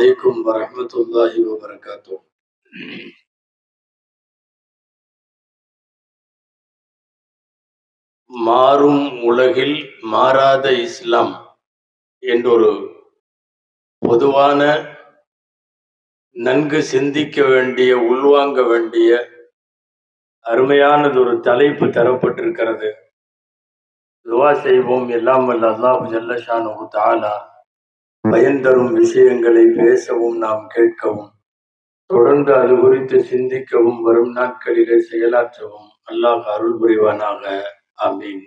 عليكم ورحمة الله وبركاته. மாறும் உலகில் மாறாத இஸ்லாம் என்றொரு பொதுவான நன்கு சிந்திக்க வேண்டிய உள்வாங்க வேண்டிய அருமையானதொரு தலைப்பு தரப்பட்டிருக்கிறது. துவா செய்வோம். எல்லாம் வல்ல அல்லாஹ் ஜல்ல ஷானுஹு தஆலா பயன் தரும் விஷயங்களை பேசவும் நாம் கேட்கவும் தொடர்ந்து அது குறித்து சிந்திக்கவும் வரும் நாட்களிலே செயலாற்றவும் அல்லாஹ் அருள் புரிவானாக. ஆமீன்.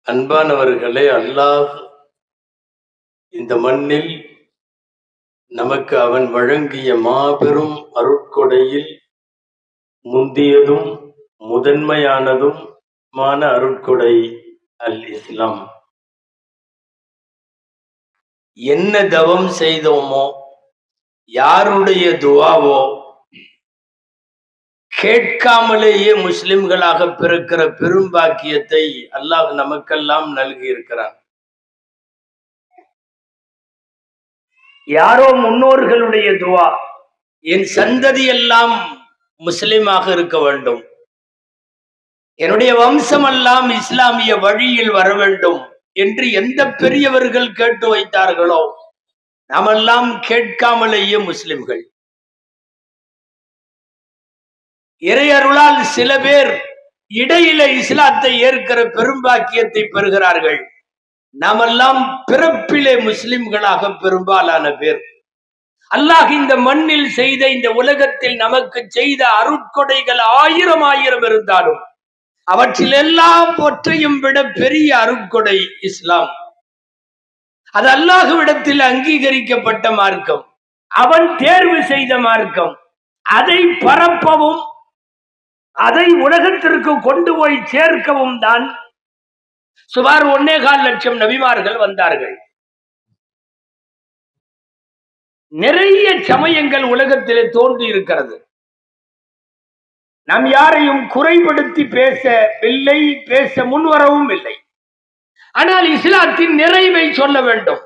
அன்பானவர்களே, அல்லாஹ் இந்த மண்ணில் நமக்கு அவன் வழங்கிய மாபெரும் அருட்கொடையில் முந்தியதும் முதன்மையானதும் அருட்கொடை அல் இஸ்லாம். என்ன தவம் செய்தோமோ, யாருடைய துவாவோ, கேட்காமலேயே முஸ்லிம்களாக பிறக்கிற பெரும்பாக்கியத்தை அல்லாஹ் நமக்கெல்லாம் நல்கி இருக்கிறான். யாரோ முன்னோர்களுடைய துவா, என் சந்ததி எல்லாம் முஸ்லிமாக இருக்க வேண்டும், என்னுடைய வம்சம் எல்லாம் இஸ்லாமிய வழியில் வர வேண்டும் என்று எந்த பெரியவர்கள் கேட்டு வைத்தார்களோ, நாமெல்லாம் கேட்காமலேயே முஸ்லிம்கள். இறையருளால் சில பேர் இடையில இஸ்லாத்தை ஏற்கிற பெரும்பாக்கியத்தை பெறுகிறார்கள். நாமெல்லாம் பிறப்பிலே முஸ்லிம்களாக பெரும்பாலான பேர். அல்லாஹ் இந்த மண்ணில் செய்த, இந்த உலகத்தில் நமக்கு செய்த அருட்கொடைகள் ஆயிரம் இருந்தாலும் அவற்றில் எல்லாவற்றையும் விட பெரிய அருட்கொடை இஸ்லாம். அது அல்லாஹ்விடத்தில் அங்கீகரிக்கப்பட்ட மார்க்கம், அவன் தேர்வு செய்த மார்க்கம். அதை பரப்பவும் அதை உலகத்திற்கு கொண்டு போய் சேர்க்கவும் தான் சுமார் 1.25 லட்சம் நபிமார்கள் வந்தார்கள். நிறைய சமயங்கள் உலகத்திலே தோன்றி இருக்கிறது. நாம் யாரையும் குறைபடுத்தி பேசவில்லை, பேச முன்வரவும் இல்லை. ஆனால் இஸ்லாத்தின் நிறைவை சொல்ல வேண்டும்.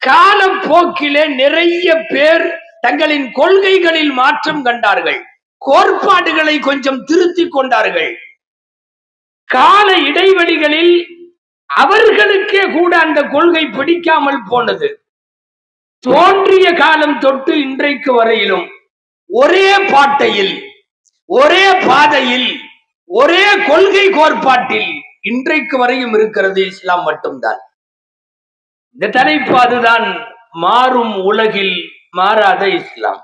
காலப்போக்கிலே நிறைய பேர் தங்களின் கொள்கைகளில் மாற்றம் கண்டார்கள், கோட்பாடுகளை கொஞ்சம் திருத்திக் கொண்டார்கள். கால இடைவெளிகளில் அவர்களுக்கே கூட அந்த கொள்கை பிடிக்காமல் போனது. தோன்றிய காலம் தொட்டு இன்றைக்கு வரையிலும் ஒரே பாட்டையில், ஒரே பாதையில், ஒரே கொள்கை கோட்பாட்டில் இன்றைக்கு வரையும் இருக்கிறது இஸ்லாம் மட்டும்தான். இந்த தலைப்பு அதுதான், மாறும் உலகில் மாறாத இஸ்லாம்.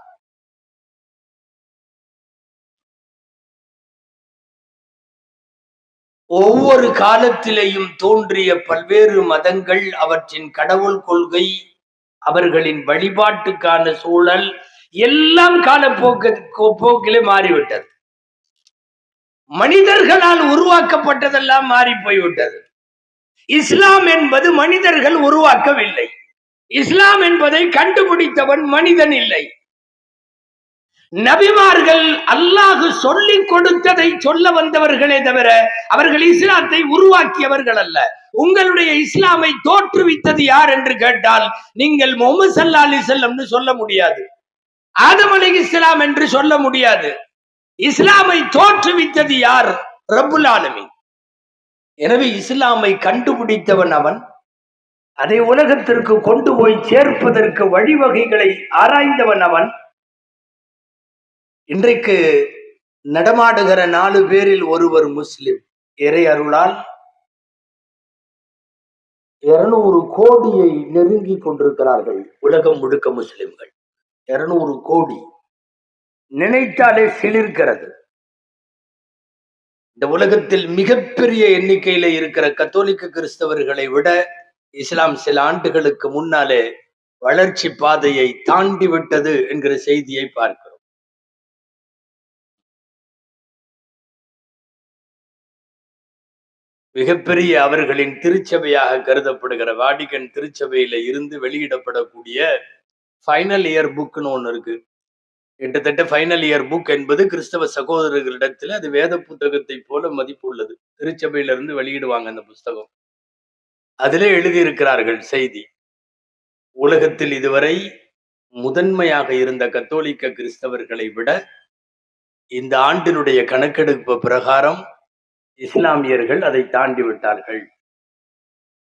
ஒவ்வொரு காலத்திலேயும் தோன்றிய பல்வேறு மதங்கள், அவற்றின் கடவுள் கொள்கை, அவர்களின் வழிபாட்டுக்கான சூழல் எல்லாம் போக்கிலே மாறிவிட்டது. மனிதர்களால் உருவாக்கப்பட்டதெல்லாம் மாறி போய்விட்டது. இஸ்லாம் என்பது மனிதர்கள் உருவாக்கவில்லை. இஸ்லாம் என்பதை கண்டுபிடித்தவன் மனிதன் இல்லை. நபிமார்கள் அல்லாஹ் சொல்லிக் கொடுத்ததை சொல்ல வந்தவர்களே தவிர அவர்கள் இஸ்லாத்தை உருவாக்கியவர்கள் அல்ல. உங்களுடைய இஸ்லாமை தோற்றுவித்தது யார் என்று கேட்டால் நீங்கள் முஹம்மது ஸல்லல்லாஹு அலைஹி வஸல்லம் சொல்ல முடியாது, ஆதம் அலைஹிஸ்ஸலாம் என்று சொல்ல முடியாது. இஸ்லாமை தோற்றுவித்தது யார்? ரப்புல் ஆலமீன். எனவே இஸ்லாமை கண்டுபிடித்தவன் அவன். அதை உலகத்திற்கு கொண்டு போய் சேர்ப்பதற்கு வழிவகைகளை ஆராய்ந்தவன் அவன். இன்றைக்கு நடமாடுகிற 4 பேரில் ஒருவர் முஸ்லிம். இறை அருளால் 200 கோடியை நெருங்கி கொண்டிருக்கிறார்கள் உலகம் முழுக்க முஸ்லிம்கள். 200 கோடி நினைத்தாலே சிலிர்க்கிறது. இந்த உலகத்தில் மிகப்பெரிய எண்ணிக்கையில இருக்கிற கத்தோலிக்க கிறிஸ்தவர்களை விட இஸ்லாம் சில ஆண்டுகளுக்கு முன்னாலே வளர்ச்சி பாதையை தாண்டி விட்டது என்கிற செய்தியை பார்க்கிறோம். மிகப்பெரிய அவர்களின் திருச்சபையாக கருதப்படுகிற வாடிகன் திருச்சபையில இருந்து வெளியிடப்படக்கூடிய ஃபைனல் இயர் புக்னு ஒண்ணு இருக்கு. கிட்டத்தட்ட ஃபைனல் இயர் புக் என்பது கிறிஸ்தவ சகோதரர்களிடத்தில் அது வேத புத்தகத்தை போல மதிப்பு உள்ளது. திருச்சபையிலிருந்து வெளியிடுவாங்க அந்த புஸ்தகம். அதிலே எழுதியிருக்கிறார்கள் செய்தி. உலகத்தில் இதுவரை முதன்மையாக இருந்த கத்தோலிக்க கிறிஸ்தவர்களை விட இந்த ஆண்டினுடைய கணக்கெடுப்பு பிரகாரம் இஸ்லாமியர்கள் அதை தாண்டி விட்டார்கள்.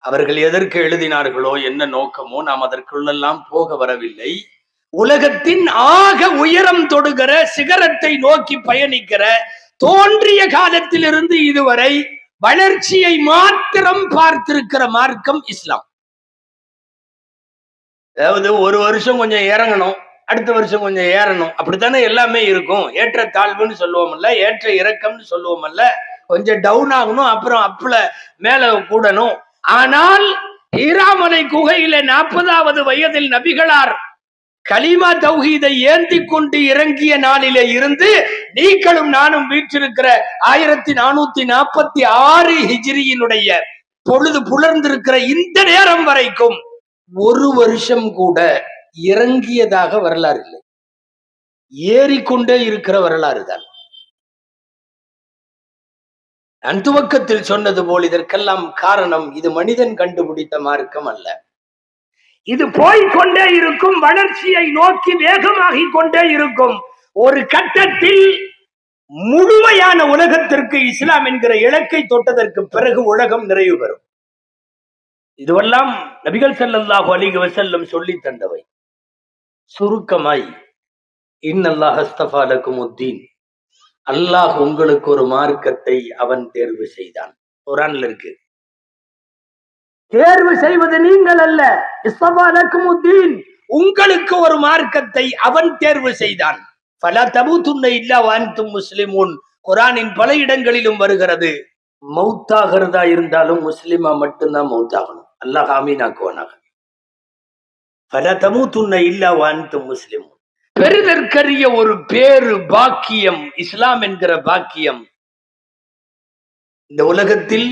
அவர்கள் எதற்கு எழுதினார்களோ என்ன நோக்கமோ நாம் அதற்குள்ளெல்லாம் போக வரவில்லை. உலகத்தின் ஆக உயரம் தொடுகிற சிகரத்தை நோக்கி பயணிக்கிற தோன்றிய காலத்திலிருந்து இதுவரை வளர்ச்சியை மாத்திரம் பார்த்திருக்கிற மார்க்கம் இஸ்லாம். அதாவது ஒரு வருஷம் கொஞ்சம் இறங்கணும், அடுத்த வருஷம் கொஞ்சம் ஏறணும், அப்படித்தானே எல்லாமே இருக்கும். ஏற்ற தாழ்வுன்னு சொல்லுவோம்ல, ஏற்ற இறக்கம்னு சொல்லுவோம்ல. கொஞ்சம் டவுன் ஆகணும், அப்புறம் அப்புல மேல கூடணும். ஆனால் ஈராமலை குகையில 40வது வயதில் நபிகளார் கலிமா தௌஹீதை ஏந்தி கொண்டு இறங்கிய நாளிலே இருந்து நீங்களும் நானும் வீற்றிருக்கிற 1446 ஹிஜ்ரியினுடைய பொழுது புலர்ந்திருக்கிற இந்த நேரம் வரைக்கும் ஒரு வருஷம் கூட இறங்கியதாக வரலாறு இல்லை, ஏறிக்கொண்டே இருக்கிற வரலாறு தான். நான் துவக்கத்தில் சொன்னது போல் இதற்கெல்லாம் காரணம் இது மனிதன் கண்டுபிடித்த மார்க்கம் அல்ல. இது போய்கொண்டே இருக்கும், வளர்ச்சியை நோக்கி வேகமாகிக் கொண்டே இருக்கும். ஒரு கட்டத்தில் முழுமையான உலகத்திற்கு இஸ்லாம் என்கிற இலக்கை தொட்டதற்கு பிறகு உலகம் நிறைவு பெறும். இதுவெல்லாம் நபிகள் ஸல்லல்லாஹு அலைஹி வஸல்லம் சொல்லி தந்தவை. சுருக்கமாய் இன்னல்லாஹ் அஸ்தஃபா லகுமுத்தீன், அல்லாஹ் உங்களுக்கு ஒரு மார்க்கத்தை அவன் தேர்வு செய்தான். குர்ஆன்ல இருக்கு. தேர்வு செய்வது நீங்கள் அல்ல, இஸ்தஃபா லகுமுத்தீன், உங்களுக்கு ஒரு மார்க்கத்தை அவன் தேர்வு செய்தான். ஃபலா தமூதுன்ன இல்லா வஅன்தும் முஸ்லிமூன், குர்ஆனின் பல இடங்களிலும் வருகிறது. மௌத்தாகிறதா இருந்தாலும் முஸ்லிமா மட்டும்தான் மௌத்தாகணும். அல்லாஹ் ஆமீனாக்குவானாக. ஃபலா தமூதுன்ன இல்லா வஅன்தும் முஸ்லிமூன். பெருதற்கரிய ஒரு பேரு பாக்கியம் இஸ்லாம் என்கிற பாக்கியம். இந்த உலகத்தில்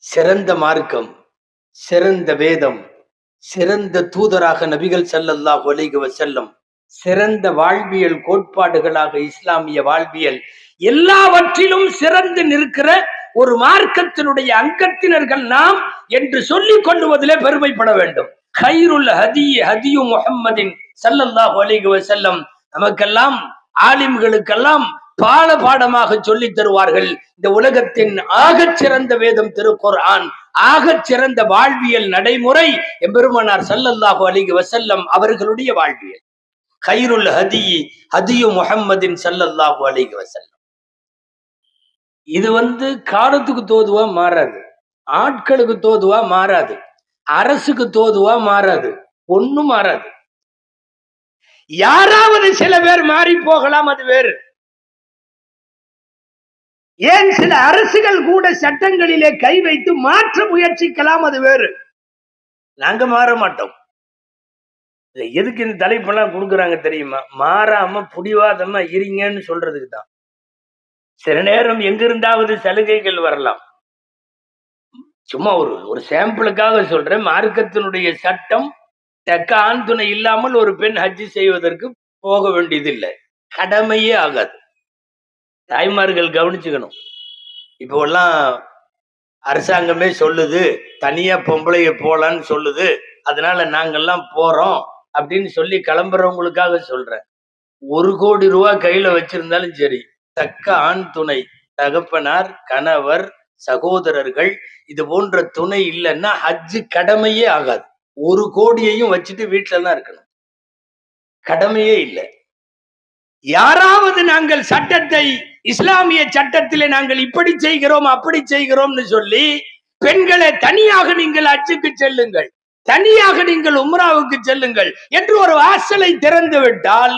சிறந்த மார்க்கம், சிறந்த வேதம், சிறந்த தூதராக நபிகள் ஸல்லல்லாஹு அலைஹி வஸல்லம், சிறந்த வாழ்வியல் கோட்பாடுகளாக இஸ்லாமிய வாழ்வியல், எல்லாவற்றிலும் சிறந்து நிற்கிற ஒரு மார்க்கத்தினுடைய அங்கத்தினர்கள் நாம் என்று சொல்லிக் கொள்ளுவதிலே பெருமைப்பட வேண்டும். கைருல் ஹதி ஹதியு முஹம்மதின் ஸல்லல்லாஹு அலைஹி வஸல்லம் நமக்கெல்லாம், ஆலிம்களுக்கெல்லாம் பாடமாக சொல்லித் தருவார்கள். இந்த உலகத்தின் ஆகச் சிறந்த வேதம் திருக்குர்ஆன், ஆகச் சிறந்த வாழ்வியல் நடைமுறை எம்பெருமானார் ஸல்லல்லாஹு அலைஹி வஸல்லம் அவர்களுடைய வாழ்வியல். கைருல் ஹதி ஹதியு முஹம்மதின் ஸல்லல்லாஹு அலைஹி வஸல்லம். இது காலத்துக்கு தோதுவா மாறாது, ஆட்களுக்கு தோதுவா மாறாது, அரசுக்கு தோதுவா மாறாது, ஒண்ணும் மாறாது. யாராவது சில பேர் மாறி போகலாம், அது வேறு. ஏன் சில அரசுகள் கூட சட்டங்களிலே கை வைத்து மாற்ற முயற்சிக்கலாம், அது வேறு. நாங்க மாற மாட்டோம். எதுக்கு இந்த தலைப்பெல்லாம் கொடுக்குறாங்க தெரியுமா? மாறாம புடிவாதமா இருங்கன்னு சொல்றதுக்கு தான். சில நேரம் எங்கிருந்தாவது சலுகைகள் வரலாம். சும்மா ஒரு சாம்பிளுக்காக சொல்றேன். மார்க்கத்தினுடைய சட்டம் தக்க ஆண் துணை இல்லாமல் ஒரு பெண் ஹஜ்ஜி செய்வதற்கு போக வேண்டியதில்லை, கடமையே ஆகாது. தாய்மார்கள் கவனிச்சுக்கணும். இப்போ எல்லாம் அரசாங்கமே சொல்லுது, தனியா பொம்பளைய போலான்னு சொல்லுது, அதனால நாங்கெல்லாம் போறோம் அப்படின்னு சொல்லி கிளம்புறவங்களுக்காக சொல்றேன். 1 கோடி ரூபாய் கையில வச்சிருந்தாலும் சரி, தக்க ஆண் துணை, தகப்பனார், கணவர், சகோதரர்கள், இது போன்ற துணை இல்லைன்னா ஹஜ்ஜு கடமையே ஆகாது. 1 கோடியையும் வச்சுட்டு வீட்டுல தான் இருக்கணும், கடமையே இல்லை. யாராவது நாங்கள் சட்டத்தை, இஸ்லாமிய சட்டத்திலே நாங்கள் இப்படி செய்கிறோம் அப்படி செய்கிறோம்னு சொல்லி, பெண்களை தனியாக நீங்கள் ஹஜ்ஜுக்கு செல்லுங்கள், தனியாக நீங்கள் உம்ராவுக்கு செல்லுங்கள் என்று ஒரு வாசலை திறந்து விட்டால்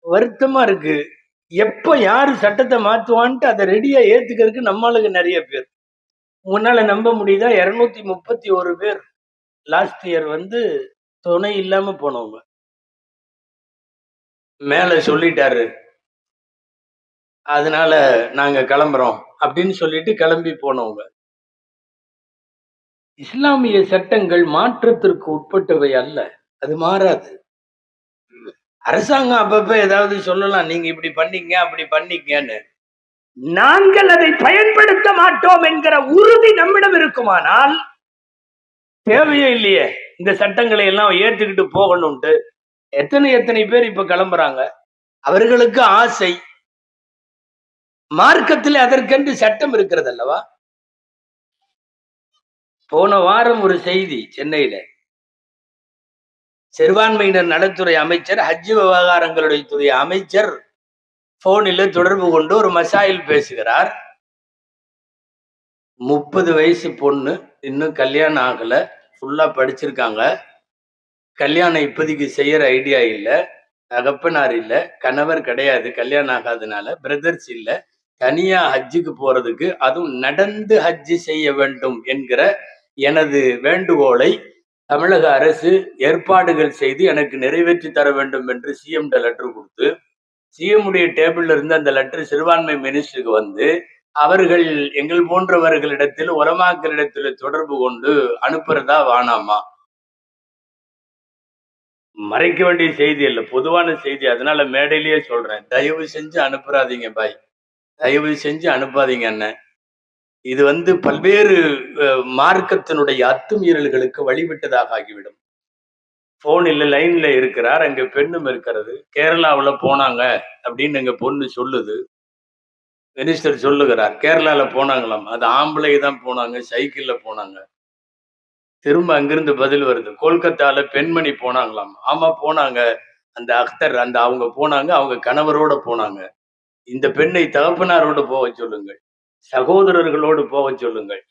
வருத்தமா இருக்கு. எப்ப யாரு சட்டத்தை மாத்துவான்ட்டு அதை ரெடியா ஏத்துக்கிறதுக்கு நம்மளுக்கு நிறைய பேர். உங்களால நம்ப முடியுதா? 231 பேர் லாஸ்ட் இயர் துணை இல்லாம போனவங்க. மேல சொல்லிட்டாரு, அதனால நாங்க கிளம்புறோம் அப்படின்னு சொல்லிட்டு கிளம்பி போனவங்க. இஸ்லாமிய சட்டங்கள் மாற்றத்திற்கு உட்பட்டவை அல்ல, அது மாறாது. அரசாங்கம் அப்பப்ப ஏதாவது சொல்லலாம், நீங்க இப்படி பண்ணீங்க அப்படி பண்ணீங்கன்னு. நாங்கள் அதை பயன்படுத்த மாட்டோம் என்கிற உறுதி நம்மிடம் இருக்குமானால் தேவையே இல்லையே இந்த சட்டங்களை எல்லாம் ஏற்றுக்கிட்டு போகணும்ட்டு. எத்தனை பேர் இப்ப கிளம்புறாங்க. அவர்களுக்கு ஆசை. மார்க்கத்தில் அதற்கென்று சட்டம் இருக்கிறது அல்லவா? போன வாரம் ஒரு செய்தி, சென்னையில சிறுபான்மையினர் நலத்துறை அமைச்சர், ஹஜ் விவகாரங்களுடைய துறை அமைச்சர் போனில் தொடர்பு கொண்டு ஒரு மசாயில் பேசுகிறார். 30 வயசு பொண்ணு, இன்னும் கல்யாணம் ஆகல, ஃபுல்லா படிச்சிருக்காங்க. கல்யாணம் இப்போதைக்கு செய்யற ஐடியா இல்ல, தகப்பனார் இல்ல, கணவர் கிடையாது, கல்யாணம் ஆகாதனால பிரதர்ஸ் இல்ல, தனியா ஹஜ்ஜுக்கு போறதுக்கு, அதுவும் நடந்து ஹஜ்ஜு செய்ய வேண்டும் என்கிற எனது வேண்டுகோளை தமிழக அரசு ஏற்பாடுகள் செய்து எனக்கு நிறைவேற்றி தர வேண்டும் என்று சிஎம் லெட்டர் கொடுத்து, சிஎம் உடைய டேபிள்ல இருந்து அந்த லெட்டர் சிறுபான்மை மினிஸ்டருக்கு வந்து அவர்கள் எங்கள் போன்றவர்களிடத்தில் உலமாக்களிடத்தில் தொடர்பு கொண்டு அனுப்புறதா வானாமா. மறைக்க வேண்டிய செய்தி இல்ல, பொதுவான செய்தி. அதனால மேடையிலேயே சொல்றேன், தயவு செஞ்சு அனுப்புறாதீங்க பாய், தயவு செஞ்சு அனுப்பாதீங்க அண்ணன். இது பல்வேறு மார்க்கத்தினுடைய அத்துமீறல்களுக்கு வழிவிட்டதாக ஆகிவிடும். போன் இல்ல, லைன்ல இருக்கிறார், அங்க பெண்ணும் இருக்கிறது. கேரளாவுல போனாங்க அப்படின்னு எங்க பொண்ணு சொல்லுது. மினிஸ்டர் சொல்லுகிறார், கேரளால போனாங்களாம், அது ஆம்பளை தான் போனாங்க, சைக்கிள்ல போனாங்க. திரும்ப அங்கிருந்து பதில் வருது, கொல்கத்தால பெண்மணி போனாங்களாம். ஆமா போனாங்க, அந்த அக்தர் அந்த அவங்க போனாங்க, அவங்க கணவரோட போனாங்க. இந்த பெண்ணை தகப்பனாரோடு போக சொல்லுங்கள், சகோதரர்களோடு போக சொல்லுங்கள்.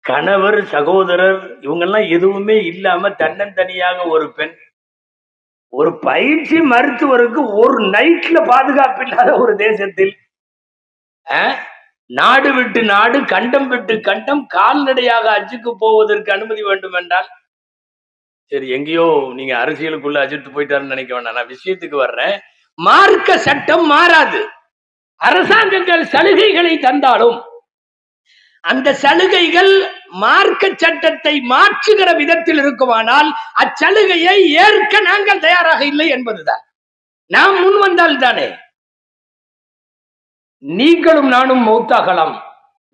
கணவர், சகோதரர் இவங்கெல்லாம் எதுவுமே இல்லாம தன்னந்தனியாக ஒரு பெண், ஒரு பயிற்சி மருத்துவருக்கு ஒரு நைட்ல பாதுகாப்பு இல்லாத ஒரு தேசத்தில், நாடு விட்டு நாடு, கண்டம் விட்டு கண்டம் கால்நடையாக ஹஜ்ஜுக்கு போவதற்கு அனுமதி வேண்டும் என்றால், சரி எங்கேயோ நீங்க அரசியலுக்குள்ள அஜித்து போயிட்டாருன்னு நினைக்க வேண்டாம். நான் விஷயத்துக்கு வர்றேன். மார்க்க சட்டம் மாறாது. அரசாங்கங்கள் சலுகைகளை தந்தாலும் அந்த சலுகைகள் மார்க்க சட்டத்தை மாற்றுகிற விதத்தில் இருக்குமானால் அச்சலுகையை ஏற்க நாங்கள் தயாராக இல்லை என்பதுதான். நாம் முன் வந்தால் தானே நீங்களும் நானும் மௌத்தாகலாம்,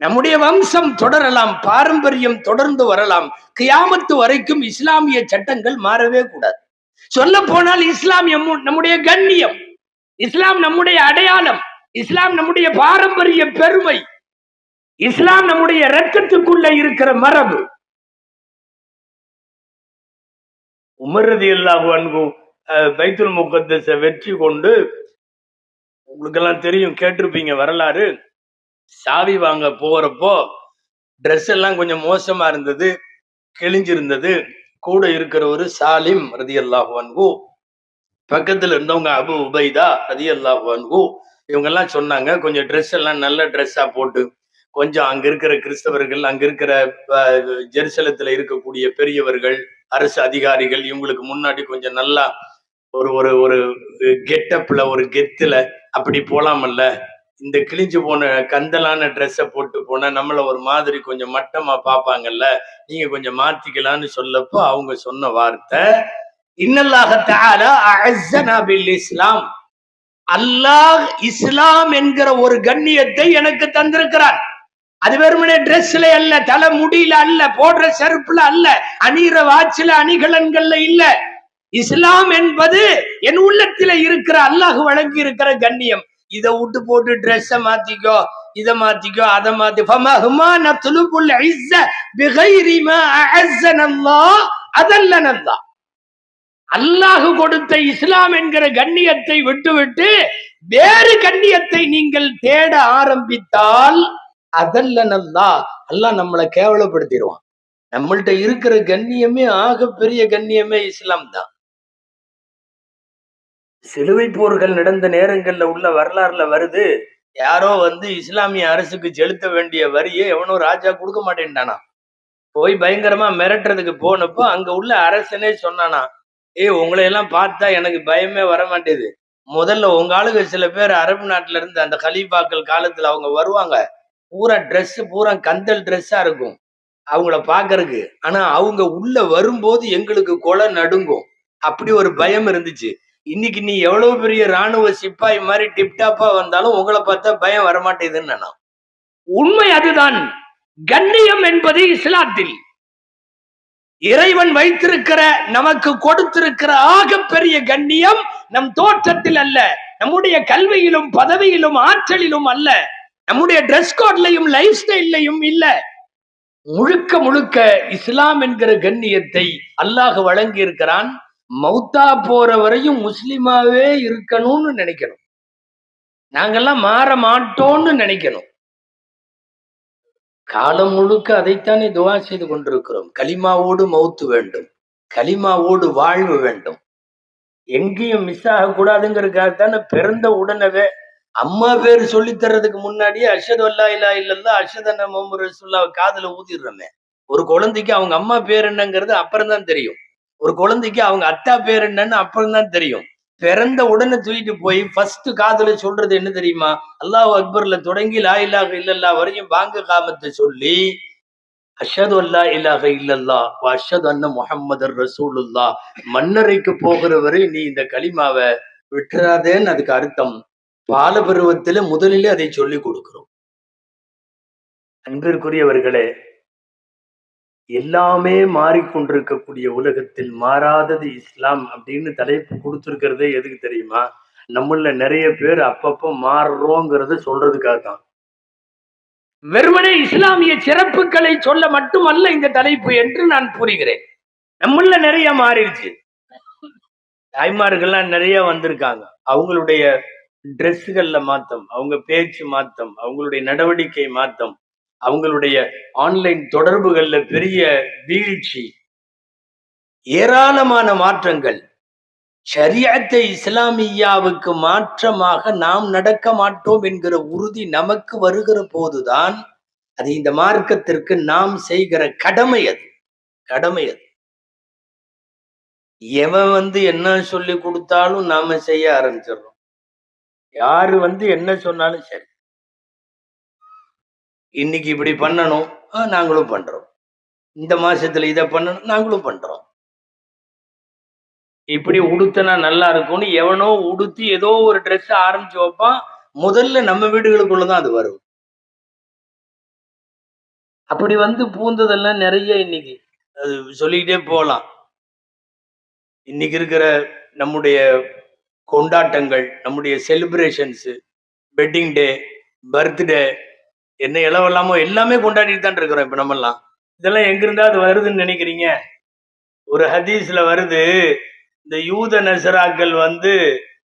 நம்முடைய வம்சம் தொடரலாம், பாரம்பரியம் தொடர்ந்து வரலாம். கியாமத்து வரைக்கும் இஸ்லாமிய சட்டங்கள் மாறவே கூடாது. சொல்ல போனால் இஸ்லாம் நம்முடைய கண்ணியம், இஸ்லாம் நம்முடைய அடையாளம், இஸ்லாம் நம்முடைய பாரம்பரிய பெருமை, இஸ்லாம் நம்முடைய இரத்தத்துக்குள்ள இருக்கிற மரபு. உமர் ரலியல்லாஹு அன்ஹு பைத்துல் முகத்தஸ வெற்றி கொண்டு, உங்களுக்கெல்லாம் தெரியும், கேட்டிருப்பீங்க வரலாறு. சாவி வாங்க போறப்போ ட்ரெஸ் எல்லாம் கொஞ்சம் மோசமா இருந்தது, கிழிஞ்சிருந்தது. கூட இருக்கிற ஒரு சாலிம் ரலியல்லாஹு அன்ஹு, பக்கத்துல இருந்தவங்க அபு உபைதா ரலியல்லாஹு அன்ஹு, இவங்க எல்லாம் சொன்னாங்க, கொஞ்சம் ட்ரெஸ் எல்லாம் நல்ல ட்ரெஸ்ஸா போட்டு, கொஞ்சம் அங்க இருக்கிற கிறிஸ்தவர்கள், அங்க இருக்கிற ஜெருசலத்துல இருக்கக்கூடிய பெரியவர்கள், அரசு அதிகாரிகள், இவங்களுக்கு முன்னாடி கொஞ்சம் நல்லா ஒரு ஒரு ஒரு கெட்டப்ல, ஒரு கெத்துல அப்படி போலாமல்ல, இந்த கிழிஞ்சு போன கந்தலான ட்ரெஸ்ஸை போட்டு போனா நம்மள ஒரு மாதிரி கொஞ்சம் மட்டமா பார்ப்பாங்கல்ல, நீங்க கொஞ்சம் மாத்திக்கலான்னு சொல்லப்போ அவங்க சொன்ன வார்த்தை, இன்னல்லாஹ தஆலா அஅஸ்ஸனா பில் இஸ்லாம், அல்லாஹ் இஸ்லாம் என்கிற ஒரு கண்ணியத்தை எனக்கு தந்திருக்கிறார். அது வெறுமனே ட்ரெஸ்ல அல்ல, தலை முடியில அல்ல, போடுற செருப்புல அல்ல, அணிகிற வாட்சில அணிகலன்கள்ல இல்ல. இஸ்லாம் என்பது என் உள்ளத்தில இருக்கிற அல்லாஹ் வழங்கி இருக்கிற கண்ணியம். இதை விட்டு போட்டு ட்ரெஸ்ஸ மாத்திக்கோ, இதை மாத்திக்கோ, அதை மாத்தி, அல்லாஹ் கொடுத்த இஸ்லாம் என்கிற கண்ணியத்தை விட்டுவிட்டு வேறு கண்ணியத்தை நீங்கள் தேட ஆரம்பித்தால் அதல்லனல்லா, அல்லாஹ் நம்மளை கேவலப்படுத்திடுவான். நம்மள்ட்ட இருக்கிற கண்ணியமே, ஆக பெரிய கண்ணியமே இஸ்லாம் தான். சிலுவை போர்கள் நடந்த நேரங்கள்ல உள்ள வரலாறுல வருது, யாரோ இஸ்லாமிய அரசுக்கு செலுத்த வேண்டிய வரியை எவனோ ராஜா கொடுக்க மாட்டேன்டானா, போய் பயங்கரமா மிரட்டுறதுக்கு போனப்போ அங்க உள்ள அரசனே சொன்னானா, உங்களை எல்லாம் பார்த்தா எனக்கு பயமே வர மாட்டேது. முதல்ல உங்க ஆளுங்க சில பேர் அரபு நாட்டுல இருந்து அந்த கலீஃபாக்கள் காலத்துல அவங்க வருவாங்க, பூரா ட்ரெஸ் பூரா கந்தல் ட்ரெஸ்ஸா இருக்கும் அவங்கள பாக்குறதுக்கு. ஆனா அவங்க உள்ள வரும்போது எங்களுக்கு கொலை நடுங்கும், அப்படி ஒரு பயம் இருந்துச்சு. இன்னைக்கு நீ எவ்வளவு பெரிய ராணுவ சிப்பாய் மாதிரி டிப்டாப்பா வந்தாலும் உங்களை பார்த்தா பயம் வரமாட்டேதுன்னு நான். உண்மை அதுதான். கண்ணியம் என்பது இஸ்லாத்தில் இறைவன் வைத்திருக்கிற, நமக்கு கொடுத்திருக்கிற ஆகப்பெரிய கண்ணியம் நம் தோற்றத்தில் அல்ல, நம்முடைய கல்வியிலும் பதவியிலும் ஆற்றலிலும் அல்ல, நம்முடைய டிரெஸ் கோட்லையும் லைஃப் ஸ்டைல்லையும் இல்ல. முழுக்க முழுக்க இஸ்லாம் என்கிற கண்ணியத்தை அல்லாஹ் வழங்கி இருக்கிறான். மௌத்தா போற வரையும் முஸ்லிமாவே இருக்கணும்னு நினைக்கணும். நாங்கெல்லாம் மாற மாட்டோம்னு நினைக்கணும். காலம் முழுக்க அதைத்தானே துவா செய்து கொண்டிருக்கிறோம். கலிமாவோடு மௌத்து வேண்டும், கலிமாவோடு வாழ்வு வேண்டும், எங்கேயும் மிஸ் ஆகக்கூடாதுங்கிறதுக்காகத்தானே பிறந்த உடனே அம்மா பேர் சொல்லி தர்றதுக்கு முன்னாடியே அஷ்ஹது அல்லா இலாஹ இல்லல்லாஹ் அஷ்ஹது அன்ன முஹம்மது ரசூலுல்லாஹ் காதுல ஊதிடுறோமே. ஒரு குழந்தைக்கு அவங்க அம்மா பேர் என்னங்கிறது அப்புறம் தான் தெரியும். ஒரு குழந்தைக்கு அவங்க அத்தா பேர் என்னன்னு அப்புறம் தான் தெரியும். பிறந்த உடனே தூக்கிட்டு போய் ஃபர்ஸ்ட் காதுல சொல்றது என்ன தெரியுமா? அல்லாஹ் அக்பர்ல தொடங்கி லா இலாஹ இல்லல்லாஹ் வரையும் பாங்க காமத்தை சொல்லி அஷ்ஹது அல்லா இலாஹ இல்லல்லாஹ் வ அஷ்ஹது அன்ன முஹம்மதர் ரசூலுல்லாஹ் மன்னரைக்கு போகிற வரை நீ இந்த கலிமாவை விட்டுறாதேன்னு அதுக்கு அர்த்தம். பால பருவத்தில முதலிலே அதை சொல்லிக் கொடுக்கிறோம். அன்பிற்குரியவர்களே, எல்லாமே மாறிக்கொண்டிருக்கக்கூடிய உலகத்தில் மாறாதது இஸ்லாம் அப்படின்னு தலைப்பு கொடுத்திருக்கிறதே எதுக்கு தெரியுமா? நம்மள நிறைய பேர் அப்பப்ப மாறுறோங்கிறத சொல்றதுக்காக தான். வெறுமனே இஸ்லாமிய சிறப்புகளை சொல்ல மட்டுமல்ல இந்த தலைப்பு என்று நான் புரிகிறேன். நம்மள நிறைய மாறிடுச்சு. தாய்மார்கள்லாம் நிறைய வந்திருக்காங்க. அவங்களுடைய டிரெஸ்கள்ல மாத்தம், அவங்க பேச்சு மாத்தம், அவங்களுடைய நடவடிக்கை மாத்தம், அவங்களுடைய ஆன்லைன் தொடர்புகள்ல பெரிய வீழ்ச்சி, ஏராளமான மாற்றங்கள். ஷரியத்தை இஸ்லாமியாவுக்கு மாற்றமாக நாம் நடக்க மாட்டோம் என்கிற உறுதி நமக்கு வருகிற போதுதான் அது இந்த மார்க்கத்திற்கு நாம் செய்கிற கடமை. அது கடமை. அது எவன் என்ன சொல்லி கொடுத்தாலும் நாம செய்ய ஆரம்பிச்சிடறோம். யாரு என்ன சொன்னாலும் சரி, இன்னைக்கு இப்படி பண்ணணும், நாங்களும் பண்றோம். இந்த மாசத்துல இதை பண்ணணும், நாங்களும் பண்றோம். இப்படி உடுத்தினா நல்லா இருக்கும்னு எவனோ உடுத்தி ஏதோ ஒரு ட்ரெஸ் ஆரம்பிச்சு வைப்பான். முதல்ல நம்ம வீடுகளுக்குள்ளதான் அது வரும். அப்படி பூந்ததெல்லாம் நிறைய இன்னைக்கு அது சொல்லிக்கிட்டே போகலாம். இன்னைக்கு இருக்கிற நம்முடைய கொண்டாட்டங்கள், நம்முடைய செலிப்ரேஷன்ஸ், வெட்டிங் டே, பர்த்டே, என்ன இளவெல்லாமோ எல்லாமே கொண்டாடிட்டு தான் இருக்கிறோம். இப்ப நம்ம எல்லாம் இதெல்லாம் எங்கிருந்தா அது வருதுன்னு நினைக்கிறீங்க? ஒரு ஹதீஸ்ல வருது, இந்த யூத நசராக்கள்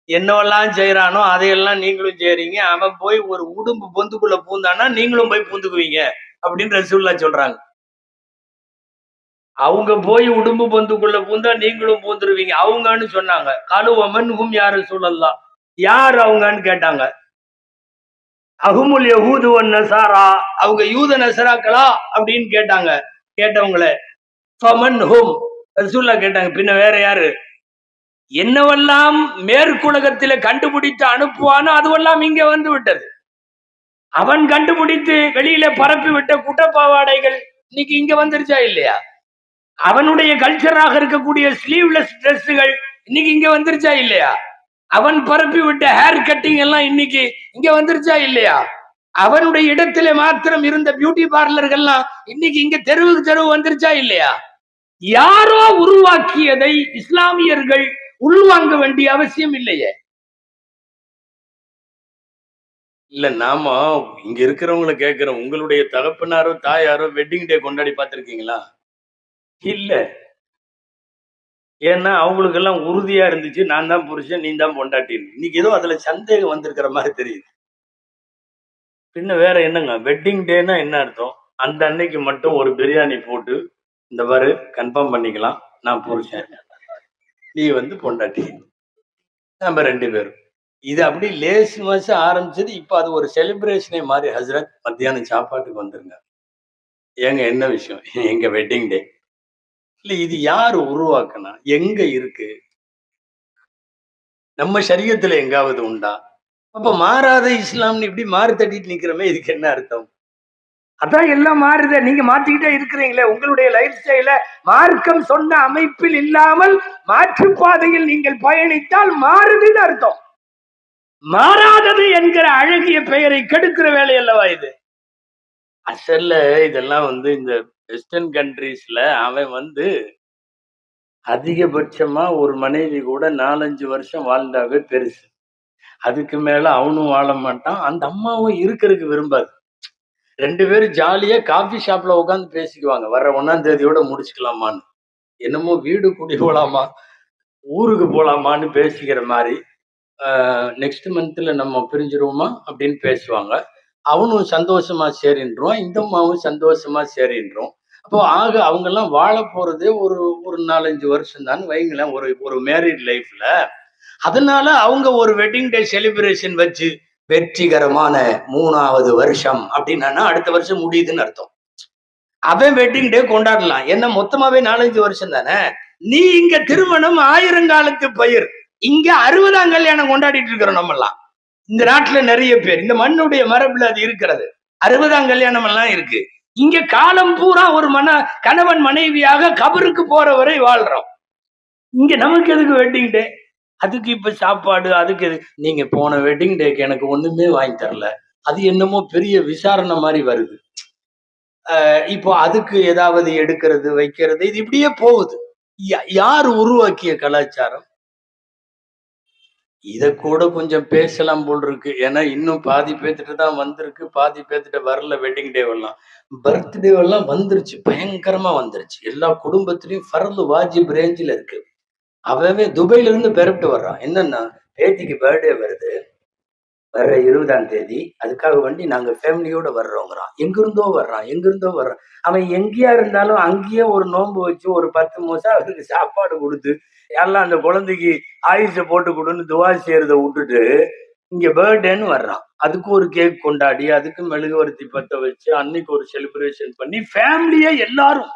என்னவெல்லாம் செய்யறானோ அதையெல்லாம் நீங்களும் செய்றீங்க, அவன் போய் ஒரு உடும்பு பொந்துக்குள்ள பூந்தானா நீங்களும் போய் பூந்துக்குவீங்க அப்படின்னு ரசூலுல்லாஹ் சொல்றாங்க. அவங்க போய் உடும்பு பொந்துக்குள்ள பூந்தா நீங்களும் பூந்துருவீங்க அவங்கன்னு சொன்னாங்க. கலுவமன் ஹும் யா ரசூலல்லாஹ், யார் அவங்கன்னு கேட்டாங்க. அஹுமுல் யஹூது வன் நஸாரா, அவங்க யூத நசராக்களா அப்படின்னு கேட்டாங்க. கேட்டவங்கள ஃபமன் ஹும், ரசூலுல்லாஹ் கேட்டாங்க, பின்ன வேற யாரு? என்னவெல்லாம் மேற்குலகத்தில கண்டுபிடித்து அனுப்புவானோ அதுவெல்லாம் இங்க வந்து விட்டது. அவன் கண்டுபிடித்து வெளியில பரப்பி விட்ட குட்டப்பாவாடைகள் இன்னைக்கு இங்க வந்துருச்சா இல்லையா? அவனுடைய கல்ச்சராக இருக்கக்கூடிய ஸ்லீவ்லெஸ் டிரெஸ்கள் இன்னைக்கு இங்க வந்துருச்சா இல்லையா? அவன் பரப்பி விட்ட ஹேர் கட்டிங் எல்லாம் இன்னைக்கு இங்க வந்துருச்சா இல்லையா? அவனுடைய இடத்திலே மாத்திரம் இருந்த பியூட்டி பார்லர்கள்லாம் இன்னைக்கு இங்க தெருவுக்கு தெருவு வந்துருச்சா இல்லையா? யாரோ உருவாக்கியதை இஸ்லாமியர்கள் உள்வாங்க வேண்டிய அவசியம் இல்லையே. இல்ல, நாம இங்க இருக்கிறவங்களை கேட்கிறோம், உங்களுடைய தகப்பனாரோ தாயாரோ வெட்டிங் டே கொண்டாடி பார்த்திருக்கீங்களா? இல்ல. ஏன்னா அவங்களுக்கு எல்லாம் உறுதியா இருந்துச்சு, நான் தான் புருஷன், நீ தான் பொண்டாட்டின்னு. இன்னைக்கு ஏதோ அதுல சந்தேகம் வந்திருக்கிற மாதிரி தெரியுது. பின்ன வேற என்னங்க? வெட்டிங் டேனா என்ன அர்த்தம்? அந்த அன்னைக்கு மட்டும் ஒரு பிரியாணி போட்டு, இந்த பாரு கன்ஃபார்ம் பண்ணிக்கலாம், நான் புருஷன், நீ பொண்டாட்டி, நம்ம 2 பேரும். இது அப்படி லேசு மாசம் ஆரம்பிச்சது. இப்ப அது ஒரு செலிப்ரேஷனே மாதிரி. ஹசரத் மத்தியானம் சாப்பாட்டுக்கு வந்துருங்க. ஏங்க என்ன விஷயம்? எங்க வெட்டிங் டே. இல்ல, இது யாரு உருவாக்குனா? எங்க இருக்கு? நம்ம ஷரியத்துல எங்காவது உண்டா? அப்ப மாறாத இஸ்லாம்னு இப்படி மாறு தட்டிட்டு நிக்கிறோமே, இதுக்கு என்ன அர்த்தம்? அதான் எல்லாம் மாறுதே. நீங்க மாத்திக்கிட்டே இருக்கிறீங்களே. உங்களுடைய லைஃப் ஸ்டைல மார்க்கம் சொன்ன அமைப்பில் இல்லாமல் மாற்று பாதையில் நீங்கள் பயணித்தால் மாறுதுன்னு அர்த்தம். மாறாதது என்கிற அழகிய பெயரை கெடுக்கிற வேலை அல்லவா இது? அசல்ல இதெல்லாம் இந்த வெஸ்டர்ன் கண்ட்ரீஸ்ல அவன் அதிகபட்சமா ஒரு மனைவி கூட 4-5 வருஷம் வாழ்ந்தாவே பெருசு. அதுக்கு மேல அவனும் வாழ மாட்டான், அந்த அம்மாவும் இருக்கிறதுக்கு விரும்பாது. 2 பேரும் ஜாலியா காபி ஷாப்ல உட்காந்து பேசிக்குவாங்க, வர்ற 1ஆம் தேதியோட முடிச்சுக்கலாமான்னு. என்னமோ வீடு குடி போலாமா, ஊருக்கு போலாமான்னு பேசிக்கிற மாதிரி. நெக்ஸ்ட் மந்த்ல நம்ம பிரிஞ்சிருவோமா அப்படின்னு பேசுவாங்க. அவனும் சந்தோஷமா சரின்றான், இந்த அம்மாவும் சந்தோஷமா சரின்றான். அப்போ அவங்க எல்லாம் வாழ போறதே ஒரு 4-5 வருஷம் தான் வைங்களேன், ஒரு மேரிட் லைஃப்ல. அதனால அவங்க ஒரு வெட்டிங் டே செலிப்ரேஷன் வச்சு வெற்றிகரமான 3வது வருஷம் அப்படின்னா அடுத்த வருஷம் முடியுதுன்னு அர்த்தம். அவன் வெட்டிங் டே கொண்டாடலாம், என்ன மொத்தமாவே 4-5 வருஷம் தானே. நீ இங்க திருமணம் 1000 காலத்து பயிர், இங்க 60ஆம் கல்யாணம் கொண்டாடிட்டு இருக்கிறோம் நம்ம எல்லாம். இந்த நாட்டுல நிறைய பேர், இந்த மண்ணுடைய மரபுல அது இருக்கிறது. 60ஆம் கல்யாணம் எல்லாம் இருக்கு. இங்க காலம் பூரா ஒரு கணவன் மனைவியாக கபருக்கு போற வரை வாழ்றோம். இங்க நமக்கு எதுக்கு வெட்டிங் டே? அதுக்கு இப்ப சாப்பாடு, அதுக்கு எது? நீங்க போன வெட்டிங் டேக்கு எனக்கு ஒண்ணுமே வாங்கி தரல, அது என்னமோ பெரிய விசாரணை மாதிரி வருது. இப்போ அதுக்கு ஏதாவது எடுக்கிறது வைக்கிறது, இது இப்படியே போகுது. யார் உருவாக்கிய கலாச்சாரம்? இத கூட கொஞ்சம் பேசலாம் போல் இருக்கு. ஏன்னா இன்னும் பாதி பேத்துட்டு தான் வந்திருக்கு, பாதி பேத்துட்டு வரல. வெட்டிங் டே எல்லாம், பர்த்டே எல்லாம் வந்துருச்சு, பயங்கரமா வந்துருச்சு. எல்லா குடும்பத்திலயும் ஃபர்து வாஜிப் ரேஞ்சில் இருக்கு. அவன் துபாயில இருந்து பெறப்பட்டு வர்றான். என்னன்னா, பேத்திக்கு பர்த்டே வருது வர்ற 20ஆம் தேதி, அதுக்காக வேண்டி நாங்க ஃபேமிலியோட வர்றோங்கிறான். எங்கிருந்தோ வர்றான். அவன் எங்கேயா இருந்தாலும் அங்கேயே ஒரு நோன்பு வச்சு ஒரு 10 மாசம் அவருக்கு சாப்பாடு கொடுத்து எல்லாம் அந்த குழந்தைக்கு ஆயுஷ போட்டு கொடுன்னு துவா செய்யறத விட்டுட்டு இங்க பர்த்டேன்னு வர்றான். அதுக்கு ஒரு கேக் கொண்டாடி, அதுக்கு மெழுகுவர்த்தி பத்த வச்சு அன்னைக்கு ஒரு செலிப்ரேஷன் பண்ணி ஃபேமிலியே எல்லாரும்.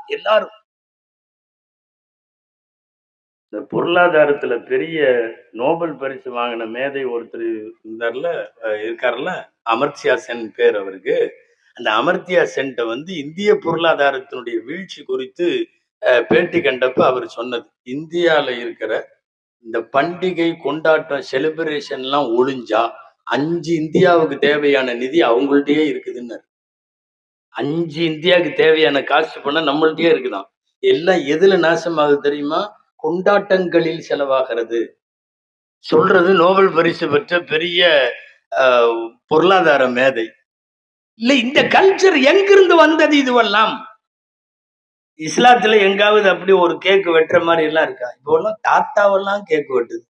இந்த பொருளாதாரத்துல பெரிய நோபல் பரிசு வாங்கின மேதை ஒருத்தர் இருக்காருல்ல, அமர்த்தியா சென் பேர் அவருக்கு. அந்த அமர்த்தியா சென்ட்ட இந்திய பொருளாதாரத்தினுடைய வீழ்ச்சி குறித்து பேட்டி கண்டப்ப அவர் சொன்னது, இந்தியால இருக்கிற இந்த பண்டிகை கொண்டாட்டம் செலிப்ரேஷன் எல்லாம் ஒழிஞ்சா 5 இந்தியாவுக்கு தேவையான நிதி அவங்கள்ட்டயே இருக்குதுன்னு. 5 இந்தியாவுக்கு தேவையான காசு பண்ண நம்மள்ட்டயே இருக்குதான். எல்லாம் எதுல நாசமாகுது தெரியுமா? கொண்டாட்டங்களில் செலவாகிறது. சொல்றது நோபல் பரிசு பெற்ற பெரிய பொருளாதார மேதை. இல்ல, இந்த கல்ச்சர் எங்கிருந்து வந்தது? இதுவெல்லாம் இஸ்லாத்துல எங்காவது அப்படி ஒரு கேக் வெட்டுற மாதிரி எல்லாம் இருக்கா? இப்போ எல்லாம் தாத்தாவெல்லாம் கேக் வெட்டுது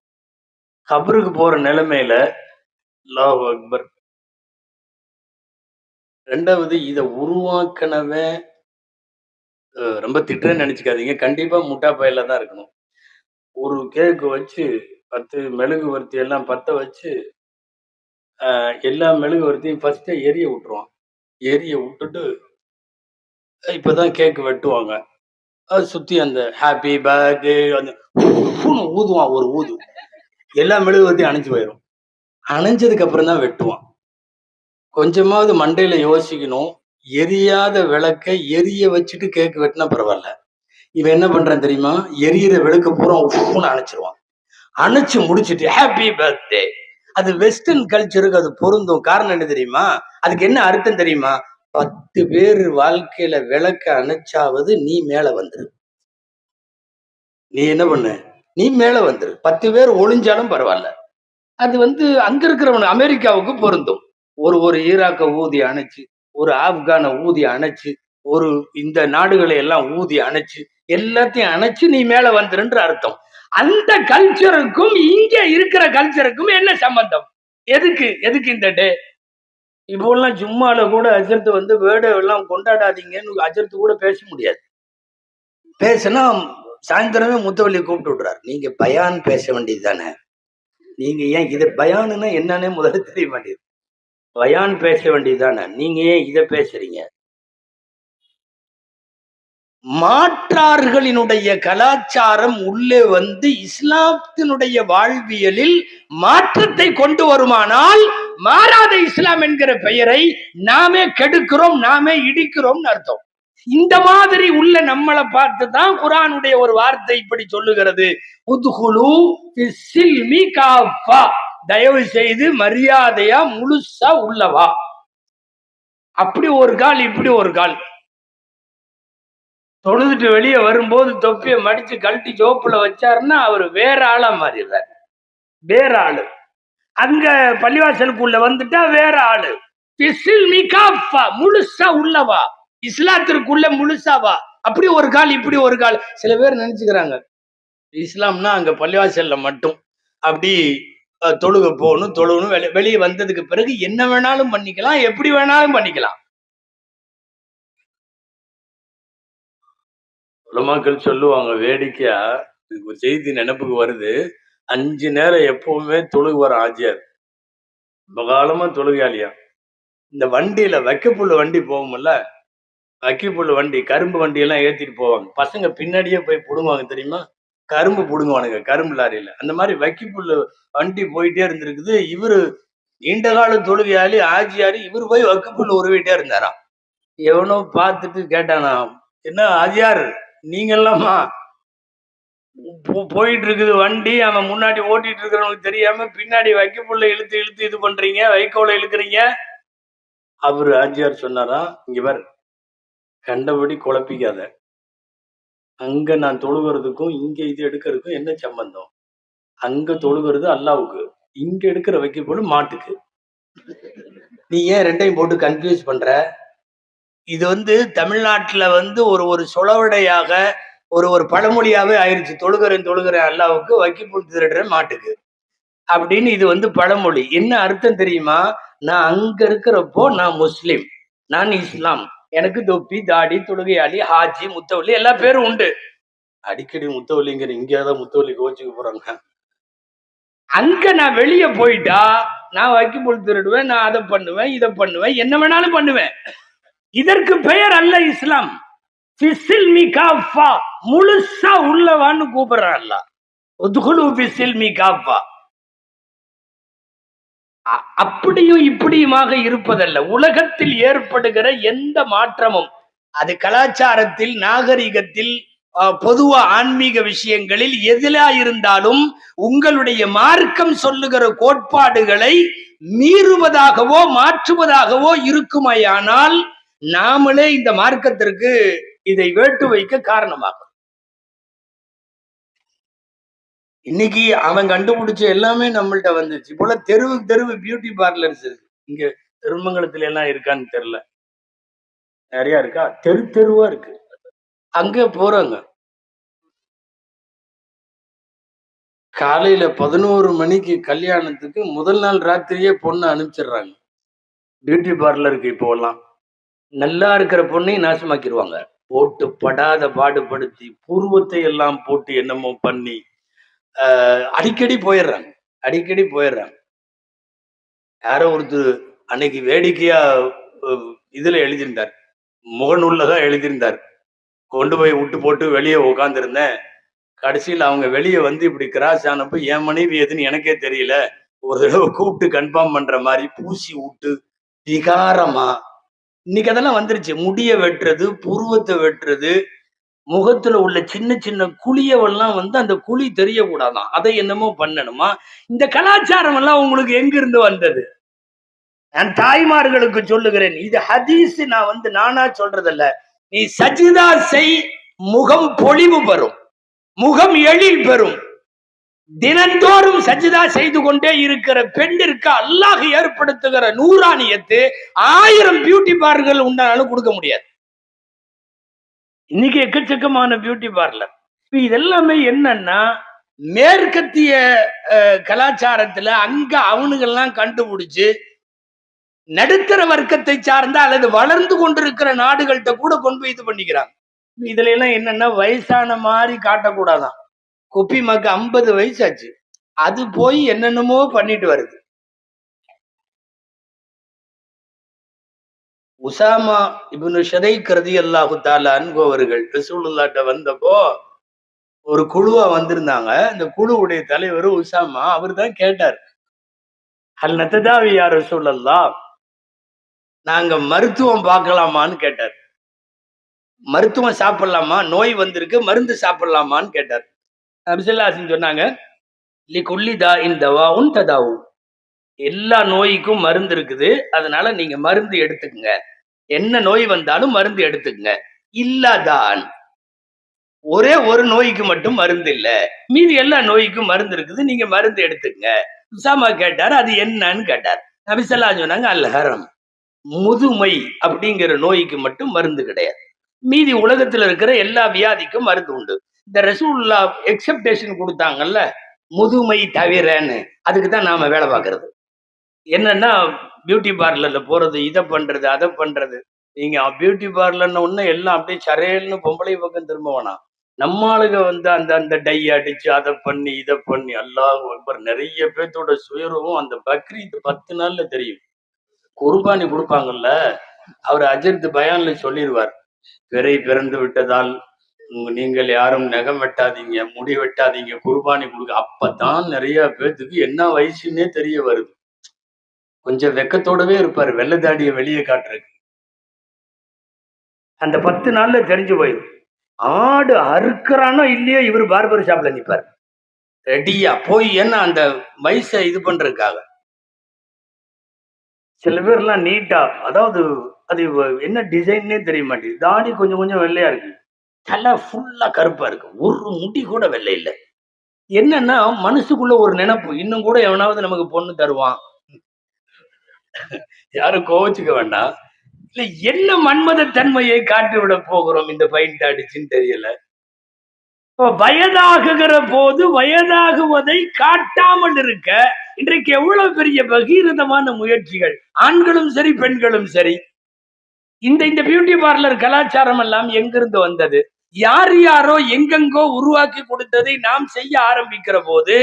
கபருக்கு போற நிலைமையில. அல்லாஹ் அக்பர். 2வது, இதை உருவாக்கினவன் ரொம்ப திட்டுறேன்னு நினைச்சுக்காதீங்க, கண்டிப்பா முட்டா பையில தான் இருக்கணும். ஒரு கேக்கு வச்சு 10 மெழுகுவர்த்தி எல்லாம் பத்த வச்சு எல்லா மெழுகுவர்த்தியும் ஃபர்ஸ்டே எரிய விட்டுருவான். எரிய விட்டுட்டு இப்பதான் கேக்கு வெட்டுவாங்க. அது சுத்தி அந்த ஹாப்பி பர்த்டே அந்த ஊதுவான், ஒரு ஊது, எல்லா மெழுகுவர்த்தியும் அணைஞ்சு போயிடும். அணைஞ்சதுக்கு அப்புறம் தான் வெட்டுவான். கொஞ்சமாவது மண்டையில யோசிக்கணும். எரியாத விளக்கை எரிய வச்சுட்டு கேக்கு வெட்டினா பரவாயில்ல. இவன் என்ன பண்றான் தெரியுமா? எரியிற விளக்க பூரா அணைச்சிருவான். அணைச்சு முடிச்சுட்டு ஹாப்பி பர்த்டே. அது வெஸ்டர்ன் கல்ச்சருக்கு அது பொருந்தும். காரணம் என்ன தெரியுமா? அதுக்கு என்ன அர்த்தம் தெரியுமா? 10 பேர் வாழ்க்கையில விளக்க அணைச்சாவது நீ மேல வந்துரு. நீ என்ன பண்ணு? நீ மேல வந்துரு. 10 பேர் ஒளிஞ்சாலும் பரவாயில்ல. அது அங்க இருக்கிறவன் அமெரிக்காவுக்கு பொருந்தும். ஒரு ஈராக்க ஊதி அணைச்சு, ஒரு ஆப்கான ஊதி அணைச்சு, ஒரு இந்த நாடுகளை எல்லாம் ஊதி அணைச்சு, எல்லாத்தையும் அணைச்சு நீ மேல வந்துருன்ற அர்த்தம். அந்த கல்ச்சருக்கும் இங்க இருக்கிற கல்ச்சருக்கும் என்ன சம்பந்தம்? எதுக்கு இந்த டே? இப்போ எல்லாம் ஜும்மால கூட அஜர்த்து வேர்டை எல்லாம் கொண்டாடாதீங்கன்னு அஜர்த்து கூட பேச முடியாது. பேசினா சாயந்தரமே முத்தவள்ளி கூப்பிட்டு விடுறாரு, நீங்க பயான் பேச வேண்டியது தானே, நீங்க ஏன் இதை பயானுன்னா என்னன்னே முதல்ல தெரிய மாட்டேங்குது. பயான் பேச வேண்டியதுதானே, நீங்க ஏன் இதை பேசுறீங்க? மாற்றார்களினுடைய கலாச்சாரம் உள்ளே இஸ்லாத்தினுடைய வாழ்வியலில் மாற்றத்தை கொண்டு வருமானால் மாறாத இஸ்லாம் என்கிற பெயரை நாமே கெடுக்கிறோம், நாமே இடிக்கிறோம்னு அர்த்தம். இந்த மாதிரி உள்ள நம்மளை பார்த்து தான் குர்ஆனுடைய ஒரு வார்த்தை இப்படி சொல்லுகிறது, உத்ஹுலு ஃபிஸ்ஸில்மி காஃபா, தயவு செய்து மரியாதையா முழுசா உள்ளவா. அப்படி ஒரு கால் இப்படி ஒரு கால். தொழுதுட்டு வெளியே வரும்போது தொப்பியை மடிச்சு கழட்டி ஜோப்புல வச்சாருன்னா அவர் வேற ஆளா மாறிடுறார், வேற ஆளு. அங்க பள்ளிவாசலுக்குள்ள வந்துட்டா வேற ஆளு. முழுசா உள்ளவா, இஸ்லாத்திற்குள்ள முழுசாவா. அப்படி ஒரு கால் இப்படி ஒரு கால். சில பேர் நினைச்சுக்கிறாங்க இஸ்லாம்னா அங்க பள்ளிவாசல்ல மட்டும் அப்படி தொழுக போகணும், தொழுகணும். வெளியே வந்ததுக்கு பிறகு என்ன வேணாலும் பண்ணிக்கலாம், எப்படி வேணாலும் பண்ணிக்கலாம். உலமாக்கள் சொல்லுவாங்க, வேடிக்கையா ஒரு செய்தி நினைப்புக்கு வருது. 5 நேரம் எப்பவுமே தொழுகுவார் ஆஜியார், ரொம்ப காலமா தொழுகையாளியா. இந்த வண்டியில வைக்கப்புள்ள வண்டி போகும்ல, வைக்கப்புள்ள வண்டி, கரும்பு வண்டி எல்லாம் ஏத்திட்டு போவாங்க. பசங்க பின்னாடியே போய் புடுங்குவாங்க தெரியுமா, கரும்பு புடுங்குவானுங்க கரும்பு லாரியில. அந்த மாதிரி வைக்கப்புள்ள வண்டி போயிட்டே இருந்திருக்குது. இவரு நீண்ட கால தொழுகையாளி ஆஜியாரு, இவரு போய் வைக்கப்புள்ள உருவிட்டே இருந்தாராம். எவனோ பார்த்துட்டு கேட்டானா, என்ன ஆஜியார் நீங்க எல்லாமா போயிட்டு இருக்குது வண்டி, அவன் முன்னாடி ஓட்டிட்டு இருக்கிறவனுக்கு தெரியாம பின்னாடி வைக்கப்புள்ள இழுத்து இழுத்து இது பண்றீங்க, வைக்கோல இழுக்கிறீங்க. அவரு ஆஜியார் சொன்னாரா, இங்க பாரு, கண்டபடி குழப்பிக்காத, அங்க நான் தொழுகிறதுக்கும் இங்க இது எடுக்கிறதுக்கும் என்ன சம்பந்தம்? அங்க தொழுகிறது அல்லாவுக்கு, இங்க எடுக்கிற வைக்கப்புள்ள மாட்டுக்கு. நீ ஏன் ரெண்டையும் போட்டு கன்ஃபியூஸ் பண்ற? இது தமிழ்நாட்டுல ஒரு சொலவடையாக ஒரு பழமொழியாவே ஆயிருச்சு. தொழுகிறேன் அல்லாவுக்கு, வைக்கப்புல் திருடுறேன் மாட்டுக்கு அப்படின்னு. இது பழமொழி. என்ன அர்த்தம் தெரியுமா? நான் அங்க இருக்கிறப்போ நான் முஸ்லிம், நான் இஸ்லாம், எனக்கு தொப்பி தாடி தொழுகையாளி ஹாஜி முத்தவள்ளி எல்லா பேரும் உண்டு. அடிக்கடி முத்தவள்ளிங்கிற, இங்கேயாவது முத்தவள்ளி கோச்சுக்கு போறாங்க. அங்க நான் வெளியே போயிட்டா நான் வைக்கப்புல் திருடுவேன், நான் அதை பண்ணுவேன் இதை பண்ணுவேன், என்ன வேணாலும் பண்ணுவேன். இதற்கு பெயர் அல்ல இஸ்லாம். முழுசா உள்ளவான்னு கூப்பிடுறான். அப்படியும் இப்படியுமாக இருப்பதல்ல. உலகத்தில் ஏற்படுகிற எந்த மாற்றமும், அது கலாச்சாரத்தில், நாகரிகத்தில், பொதுவா ஆன்மீக விஷயங்களில் எதிலா இருந்தாலும் உங்களுடைய மார்க்கம் சொல்லுகிற கோட்பாடுகளை மீறுவதாகவோ மாற்றுவதாகவோ இருக்குமையானால் நாமளே இந்த மார்க்கத்திற்கு இதை வேட்டு வைக்க காரணமாகும். இன்னைக்கு அவன் கண்டுபிடிச்ச எல்லாமே நம்மள்ட்ட வந்துச்சு போல. தெருவுக்கு தெருவு பியூட்டி பார்லர்ஸ் இருக்கு. இங்க திருமங்கலத்துல எல்லாம் இருக்கான்னு தெரியல, நிறைய இருக்கா, தெரு தெருவா இருக்கு. அங்க போறாங்க, காலையில 11 மணிக்கு கல்யாணத்துக்கு முதல் நாள் ராத்திரியே பொண்ணு அனுப்பிச்சிடுறாங்க பியூட்டி பார்லருக்கு. இப்போ எல்லாம் நல்லா இருக்கிற பொண்ணையும் நாசமாக்கிடுவாங்க, போட்டு படாத பாடுபடுத்தி புருவத்தை எல்லாம் போட்டு என்னமோ பண்ணி அடிக்கடி போயிடுறாங்க. யாரோ ஒருத்தர் அன்னைக்கு வேடிக்கையா இதுல எழுதியிருந்தார், முகநூல்லதான் எழுதியிருந்தார். கொண்டு போய் விட்டு போட்டு வெளியே உட்காந்துருந்தேன், கடைசியில் அவங்க வெளியே இப்படி கிராஸ் ஆனப்போ என் மனைவி எதுன்னு எனக்கே தெரியல, ஒரு தடவை கூப்பிட்டு கன்ஃபார்ம் பண்ற மாதிரி பூசி விட்டு விகாரமா. இன்னைக்கு அதெல்லாம் வந்துருச்சு. முடிய வெட்டுறது, புருவத்தை வெட்டுறது, முகத்துல உள்ள சின்ன சின்ன குழியவெல்லாம் அந்த குழி தெரியக்கூடாதான், அதை என்னமோ பண்ணணுமா. இந்த கலாச்சாரம் எல்லாம் உங்களுக்கு எங்க இருந்து வந்தது? நான் தாய்மார்களுக்கு சொல்லுகிறேன், இது ஹதீஸ். நான் நானா சொல்றதல்ல. நீ சஜிதா செய், முகம் பொலிவு பெறும், முகம் எழில் பெறும். தினந்தோறும் சஜிதா செய்து கொண்டே இருக்கிற பெண்ணிற்கு அல்லாஹ் ஏற்படுத்துகிற நூறானியத்து 1000 பியூட்டி பார்லர்கள் உண்டானாலும் கொடுக்க முடியாது. இன்னைக்கு எக்கச்சக்கமான பியூட்டி பார்லர். இதெல்லாமே என்னன்னா, மேற்கத்திய கலாச்சாரத்துல அங்க அவனுங்கெல்லாம் கண்டுபிடிச்சு நடுத்தர வர்க்கத்தை சார்ந்த அல்லது வளர்ந்து கொண்டிருக்கிற நாடுகள்கிட்ட கூட கொண்டு போய் இது பண்ணிக்கிறாங்க. இதுல எல்லாம் என்னன்னா, வயசான மாதிரி காட்டக்கூடாதான். குப்பி மக்கு 50 வயசாச்சு, அது போய் என்னென்னமோ பண்ணிட்டு வருது. உசாமா இப்னு ஷரைக் ரலியல்லாஹு தஆலா அன்ஹு அவர்கள் ரசூலுல்லாஹ்ட்ட வந்தப்போ ஒரு குழுவா வந்திருந்தாங்க. இந்த குழுவுடைய தலைவர் உசாமா. அவர் தான் கேட்டார், ஹல் நத்ததாவி யா ரசூலல்லாஹ், நாங்க மருத்துவம் பார்க்கலாமான்னு கேட்டார். மருத்துவம் சாப்பிடலாமா, நோய் வந்திருக்கு மருந்து சாப்பிடலாமான்னு கேட்டார். நபி ஸல்லல்லாஹு அலைஹி வஸல்லம் சொன்னாங்க, லிகுல்லி தாஇன் தவாஉன் ததாவு, எல்லா நோய்க்கும் மருந்து இருக்குது, அதனால நீங்க மருந்து எடுத்துக்கங்க. என்ன நோய் வந்தாலும் மருந்து எடுத்துக்கங்க. இல்லாதான், ஒரே ஒரு நோய்க்கு மட்டும் மருந்து இல்ல, மீதி எல்லா நோய்க்கும் மருந்து இருக்குது, நீங்க மருந்து எடுத்துக்கங்க. உசாமா கேட்டார், அது என்னன்னு கேட்டார். நபி ஸல்லல்லாஹு அலைஹி சொன்னாங்க, அல் ஹரம், முதுமை அப்படிங்கிற நோய்க்கு மட்டும் மருந்து கிடையாது, மீதி உலகத்துல இருக்கிற எல்லா வியாதிக்கும் மருந்து உண்டு. இந்த ரசூலுல்லாஹ் எக்ஸெப்டேஷன் கொடுத்தாங்கல்ல, முதுமை தவிரன்னு, அதுக்கு தான் நாம வேலை பார்க்கறது. என்னன்னா, பியூட்டி பார்லர்ல போறது, இதை பண்றது, அதை பண்றது. நீங்க பியூட்டி பார்லர்னு ஒண்ணு எல்லாம் அப்படியே சரேல்னு பொம்பளை பக்கம் திரும்ப வேணாம். நம்ம ஆளுங்க வந்து அந்த அந்த டை அடிச்சு அதை பண்ணி இதை பண்ணி, அல்லாஹ் அக்பர், நிறைய பேர்த்தோட சுயரூபம் அந்த பக்ரீத் 10 நாள்ல தெரியும். குர்பானி கொடுப்பாங்கல்ல, அவர் அஜர்த் பயான்ல சொல்லிடுவார், பிறை பிறந்து விட்டதால் நீங்கள் யாரும் நகம் வெட்டாதீங்க, முடி வெட்டாதீங்க, குர்பானி கொடுக்க. அப்பதான் நிறைய பேர்த்துக்கு என்ன வயசுன்னே தெரிய வருது. கொஞ்சம் வெக்கத்தோடவே இருப்பாரு, வெள்ளை தாடியை வெளியே காட்டுறதுக்கு. அந்த 10 நாள்ல தெரிஞ்சு போயிடும். ஆடு அறுக்கிறானோ இல்லையோ, இவர் பார்பர் ஷாப்ல நிப்பார் ரெடியா போய், என்ன அந்த வயசை இது பண்றதுக்காக. சில பேர்லாம் நீட்டா, அதாவது அது என்ன டிசைன்னே தெரிய மாட்டேங்குது. தாடி கொஞ்சம் கொஞ்சம் வெள்ளையா இருக்கு, தலை ஃபுல்லா கருப்பா இருக்கு, ஒரு முடி கூட வெள்ளை இல்லை. என்னன்னா, மனசுக்குள்ள ஒரு நினைப்பு, இன்னும் கூட எவனாவது நமக்கு பொண்ணு தருவான். யாரும் கோவிச்சுக்க வேண்டாம். இல்ல, என்ன மன்மத தன்மையை காட்டி விட போகிறோம் இந்த பைண்ட் அடிச்சுன்னு தெரியல. வயதாகுகிற போது வயதாகுவதை காட்டாமல் இருக்க இன்றைக்கு எவ்வளவு பெரிய பகீரதமான முயற்சிகள், ஆண்களும் சரி பெண்களும் சரி. இந்த இந்த பியூட்டி பார்லர் கலாச்சாரம் எல்லாம் எங்கிருந்து வந்தது? யார் யாரோ எங்கெங்கோ உருவாக்கி கொடுத்ததை நாம் செய்ய ஆரம்பிக்கிற போது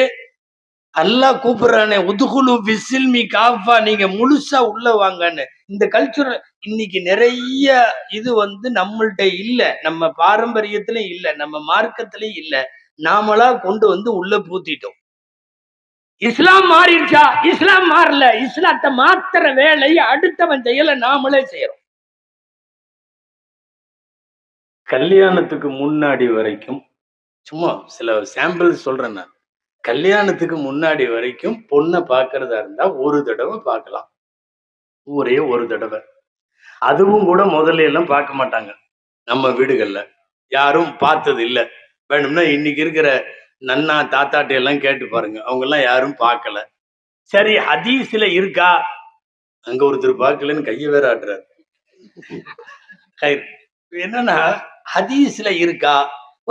அல்லாஹ் கூப்பிடுறானே, உதுகுலு பிஸ்ஸில்மி காஃபா, நீங்க முழுசா உள்ள வாங்கன்னு. இந்த கல்ச்சுரல் இன்னைக்கு நிறைய இது வந்து நம்மள்ட்ட இல்ல, நம்ம பாரம்பரியத்திலும் இல்ல, நம்ம மார்க்கத்திலையும் இல்ல, நாமளா கொண்டு வந்து உள்ள பூத்திட்டோம். இஸ்லாம் மாறிடுச்சா? இஸ்லாம் மாறல. இஸ்லாத்தை மாத்திர வேலையை அடுத்தவன் செய்யல, நாமளே செய்யறோம். கல்யாணத்துக்கு முன்னாடி வரைக்கும், சும்மா சில சாம்பிள் சொல்றேன் நான், கல்யாணத்துக்கு முன்னாடி வரைக்கும் பொண்ணை பார்க்கறதா இருந்தா ஒரு தடவை பார்க்கலாம், ஒரே ஒரு தடவை. அதுவும் கூட முதல்ல எல்லாம் பார்க்க மாட்டாங்க. நம்ம வீடுகள்ல யாரும் பார்த்தது இல்ல. வேணும்னா இன்னைக்கு இருக்கிற நன்னா தாத்தாட்டை எல்லாம் கேட்டு பாருங்க, அவங்க எல்லாம் யாரும் பார்க்கல. சரி, ஹதீஸ்ல இருக்கா? அங்க ஒருத்தர் பார்க்கலன்னு கையை வேற ஆட்டுறாரு. என்னன்னா, ஹதீஸ்ல இருக்கா?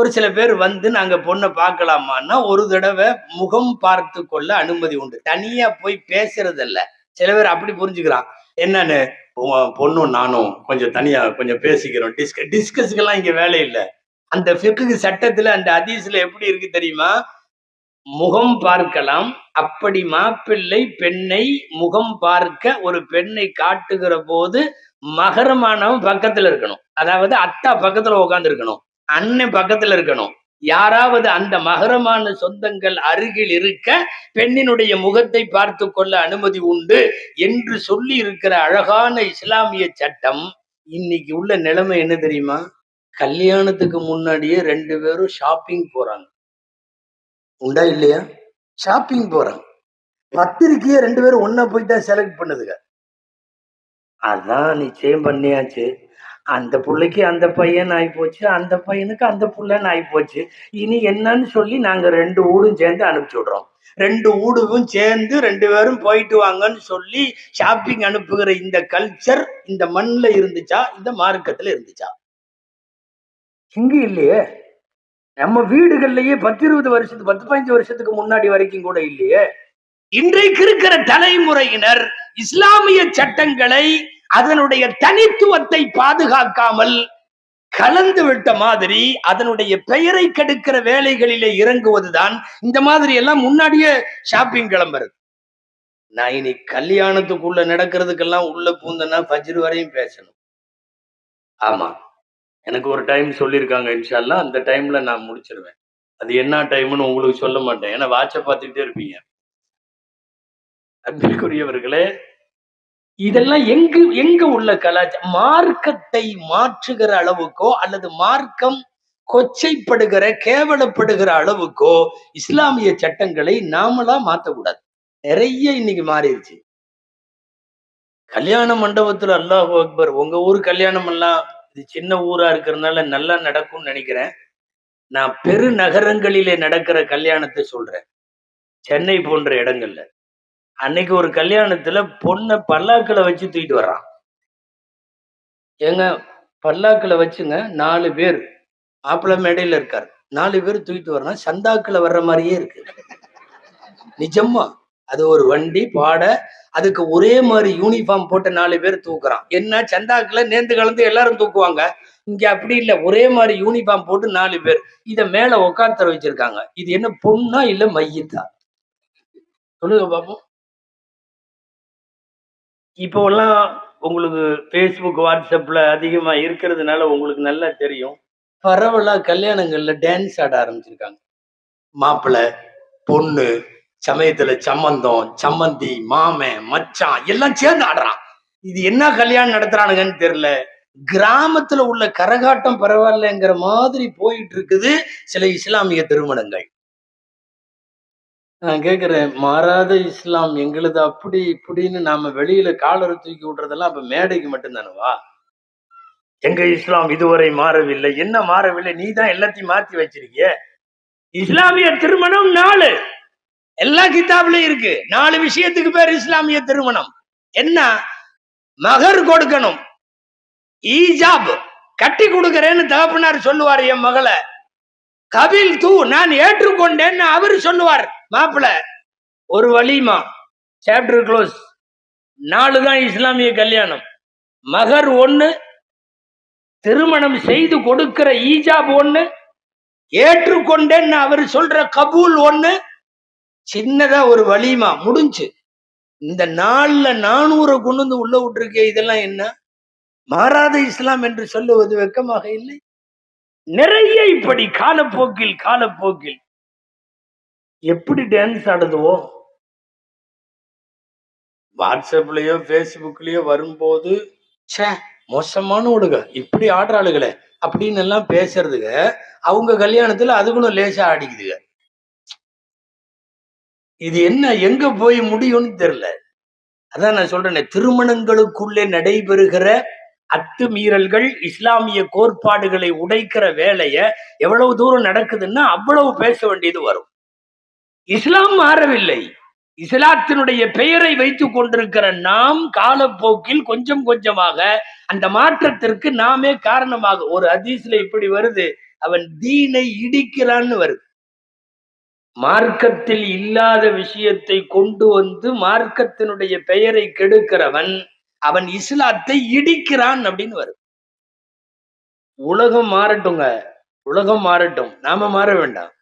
ஒரு சில பேர் வந்து நாங்க பொண்ணை பார்க்கலாமான்னா ஒரு தடவை முகம் பார்த்து கொள்ள அனுமதி உண்டு, தனியா போய் பேசுறது இல்ல. சில பேர் அப்படி புரிஞ்சுக்கிறான், என்னன்னு பொண்ணும் நானும் கொஞ்சம் தனியா கொஞ்சம் பேசிக்கிறோம், டிஸ்கஸ்க்கெல்லாம் இங்க வேலை இல்லை. அந்த ஃபிக்ஹ் சட்டத்துல அந்த ஹதீஸ்ல எப்படி இருக்கு தெரியுமா? முகம் பார்க்கலாம், அப்படி மாப்பிள்ளை பெண்ணை முகம் பார்க்க ஒரு பெண்ணை காட்டுகிற போது மகரமானவன் பக்கத்துல இருக்கணும், அதாவது அத்தா பக்கத்துல உட்கார்ந்து இருக்கணும், அண்ணன் பக்கத்துல இருக்கணும். யாராவது அந்த மகரமான சொந்தங்கள் அருகில் இருக்க பெண்ணினுடைய முகத்தை பார்த்து கொள்ள அனுமதி உண்டு என்று சொல்லி இருக்கிற அழகான இஸ்லாமிய சட்டம். இன்னைக்கு உள்ள நிலைமை என்ன தெரியுமா? கல்யாணத்துக்கு முன்னாடியே 2 பேரும் ஷாப்பிங் போறாங்க. உண்டா இல்லையா? ஷாப்பிங் போறாங்க. பத்திரிக்கையே 2 பேரும் ஒன்னா போயிட்டா செலக்ட் பண்ணுதுங்க. அதான் நிச்சயம் பண்ணியாச்சு, அந்த புள்ளைக்கு அந்த பையன் ஆகி போச்சு, அந்த பையனுக்கு அந்த புள்ளன்னு ஆகி போச்சு, இனி என்னன்னு சொல்லி நாங்க 2 ஊடும் சேர்ந்து அனுப்பிச்சு விடுறோம். 2 ஊடும் சேர்ந்து 2 பேரும் போயிட்டு வாங்கன்னு சொல்லி ஷாப்பிங் அனுப்புகிற இந்த கல்ச்சர் இந்த மண்ணில் இருந்துச்சா? இந்த மார்க்கத்துல இருந்துச்சா? இங்க இல்லையே. நம்ம வீடுகள்லயே 10-20 வருஷத்துக்கு 10-15 வருஷத்துக்கு முன்னாடி வரைக்கும் கூட இல்லையே. இன்றைக்கு இருக்கிற தலைமுறையினர் இஸ்லாமிய சட்டங்களை அதனுடைய தனித்துவத்தை பாதுகாக்காமல் கலந்து விட்ட மாதிரி அதனுடைய பெயரை கெடுக்கிற வேலைகளிலே இறங்குவதுதான் இந்த மாதிரி எல்லாம் முன்னாடியே ஷாப்பிங் கிளம்புறது. நான் இனி கல்யாணத்துக்குள்ள நடக்கிறதுக்கெல்லாம் உள்ள பூந்தனா ஃபஜ்ர் வரையும் பேசணும். ஆமா, எனக்கு ஒரு டைம் சொல்லியிருக்காங்க, இன்ஷா அல்லாஹ் அந்த டைம்ல நான் முடிச்சிருவேன். அது என்ன டைம்னு உங்களுக்கு சொல்ல மாட்டேன், ஏன்னா வாட்சை பார்த்துக்கிட்டே இருப்பீங்க. அன்பிற்குரியவர்களே, இதெல்லாம் எங்கு எங்க உள்ள கலாச்சாரம்? மார்க்கத்தை மாற்றுகிற அளவுக்கோ அல்லது மார்க்கம் கொச்சைப்படுகிற கேவலப்படுகிற அளவுக்கோ இஸ்லாமிய சட்டங்களை நாமளா மாத்தக்கூடாது. நிறைய இன்னைக்கு மாறிடுச்சு. கல்யாண மண்டபத்துல அல்லாஹு அக்பர். உங்க ஊர் கல்யாணம் எல்லாம் இது சின்ன ஊரா இருக்கிறதுனால நல்லா நடக்கும்னு நினைக்கிறேன். நான் பெருநகரங்களிலே நடக்கிற கல்யாணத்தை சொல்றேன். சென்னை போன்ற இடங்கள்ல அன்னைக்கு ஒரு கல்யாணத்துல பொண்ணை பல்லாக்குல வச்சு தூக்கிட்டு வர்றான். ஏங்க, பல்லாக்குல வச்சுங்க 4 பேர் மாப்பிள்ளை மேடையில இருக்காரு, 4 பேர் தூக்கிட்டு வர்றான். சந்தாக்குல வர்ற மாதிரியே இருக்கு. நிஜமா அது ஒரு வண்டி பாட, அதுக்கு ஒரே மாதிரி யூனிஃபார்ம் போட்ட 4 பேர் தூக்குறான். என்ன சந்தாக்குல நேர்ந்து கலந்து எல்லாரும் தூக்குவாங்க, இங்க அப்படி இல்ல, ஒரே மாதிரி யூனிஃபார்ம் போட்டு 4 பேர் இத மேல உட்கார்த்தர வச்சிருக்காங்க. இது என்ன பொண்ணா இல்ல மையத்தா? சொல்லுங்க பாப்போம். இப்போ எல்லாம் உங்களுக்கு பேஸ்புக் வாட்ஸ்அப்ல அதிகமா இருக்கிறதுனால உங்களுக்கு நல்லா தெரியும். பரவலா கல்யாணங்கள்ல டான்ஸ் ஆட ஆரம்பிச்சிருக்காங்க. மாப்பிள்ளை பொண்ணு சமயத்துல சம்மந்தம் சம்மந்தி மாமன் மச்சான் எல்லாம் சேர்ந்து ஆடுறான். இது என்ன கல்யாணம் நடத்துறானுங்கன்னு தெரியல. கிராமத்துல உள்ள கரகாட்டம் பரவாயில்லைங்கிற மாதிரி போயிட்டு இருக்குது சில இஸ்லாமிய திருமணங்கள். நான் கேக்குறேன், மாறாத இஸ்லாம் எங்களுது அப்படி இப்படின்னு நாம வெளியில காலரை தூக்கி விடுறதெல்லாம் அப்ப மேடைக்கு மட்டும்தானவா? எங்க இஸ்லாம் இதுவரை மாறவில்லை. என்ன மாறவில்லை? நீ தான் எல்லாத்தையும் மாத்தி வச்சிருக்கிய. இஸ்லாமிய திருமணம் 4 எல்லா கிதாப்லயும் இருக்கு. 4 விஷயத்துக்கு பேர் இஸ்லாமிய திருமணம். என்ன? மகர் கொடுக்கணும், ஈஜாப் கட்டி கொடுக்கிறேன்னு தகப்பனார் சொல்லுவார். என் மகளை கபில் தூ நான் ஏற்றுக்கொண்டேன்னு அவரு சொல்லுவார். மாப்பிள்ள ஒரு வலிமா, சாப்டர் க்ளோஸ். 4 தான் இஸ்லாமிய கல்யாணம். மகர் 1, திருமணம் செய்து கொடுக்கிற ஈஜாப் 1, ஏற்றுக்கொண்டேன்னு அவர் சொல்ற கபூல் 1, சின்னதா ஒரு வலிமா முடிஞ்சு. இந்த 4ல 400 கொண்டு வந்து உள்ள விட்டுருக்கே. இதெல்லாம் என்ன? மாறாத இஸ்லாம் என்று சொல்லுவது வெட்கமாக இல்லை? நிறைய இப்படி காலப்போக்கில் எப்படி டான்ஸ் ஆடுதுவோ வாட்ஸ்அப்லயோ பேஸ்புக்லயோ வரும்போது, மோசமான விடுங்க இப்படி ஆடுறாளுகளே அப்படின்னு எல்லாம் பேசுறதுங்க. அவங்க கல்யாணத்துல அதுகளும் லேசா ஆடிக்குதுங்க. இது என்ன எங்க போய் முடியும்னு தெரியல. அதான் நான் சொல்றேன், திருமணங்களுக்குள்ளே நடைபெறுகிற அத்துமீறல்கள், இஸ்லாமிய கோட்பாடுகளை உடைக்கிற வேலைய எவ்வளவு தூரம் நடக்குதுன்னா அவ்வளவு பேச வேண்டியது வரும். இஸ்லாம் மாறவில்லை. இஸ்லாத்தினுடைய பெயரை வைத்துக் கொண்டிருக்கிற நாம் காலப்போக்கில் கொஞ்சம் கொஞ்சமாக அந்த மாற்றத்திற்கு நாமே காரணமாக. ஒரு ஹதீஸ்ல இப்படி வருது, அவன் தீனை இடிக்கிறான்னு வருது. மார்க்கத்தில் இல்லாத விஷயத்தை கொண்டு வந்து மார்க்கத்தினுடைய பெயரை கெடுக்கிறவன் அவன் இஸ்லாத்தை இடிக்கிறான் அப்படின்னு வருது. உலகம் மாறட்டுங்க, உலகம் மாறட்டும், நாம மாற வேண்டாம்.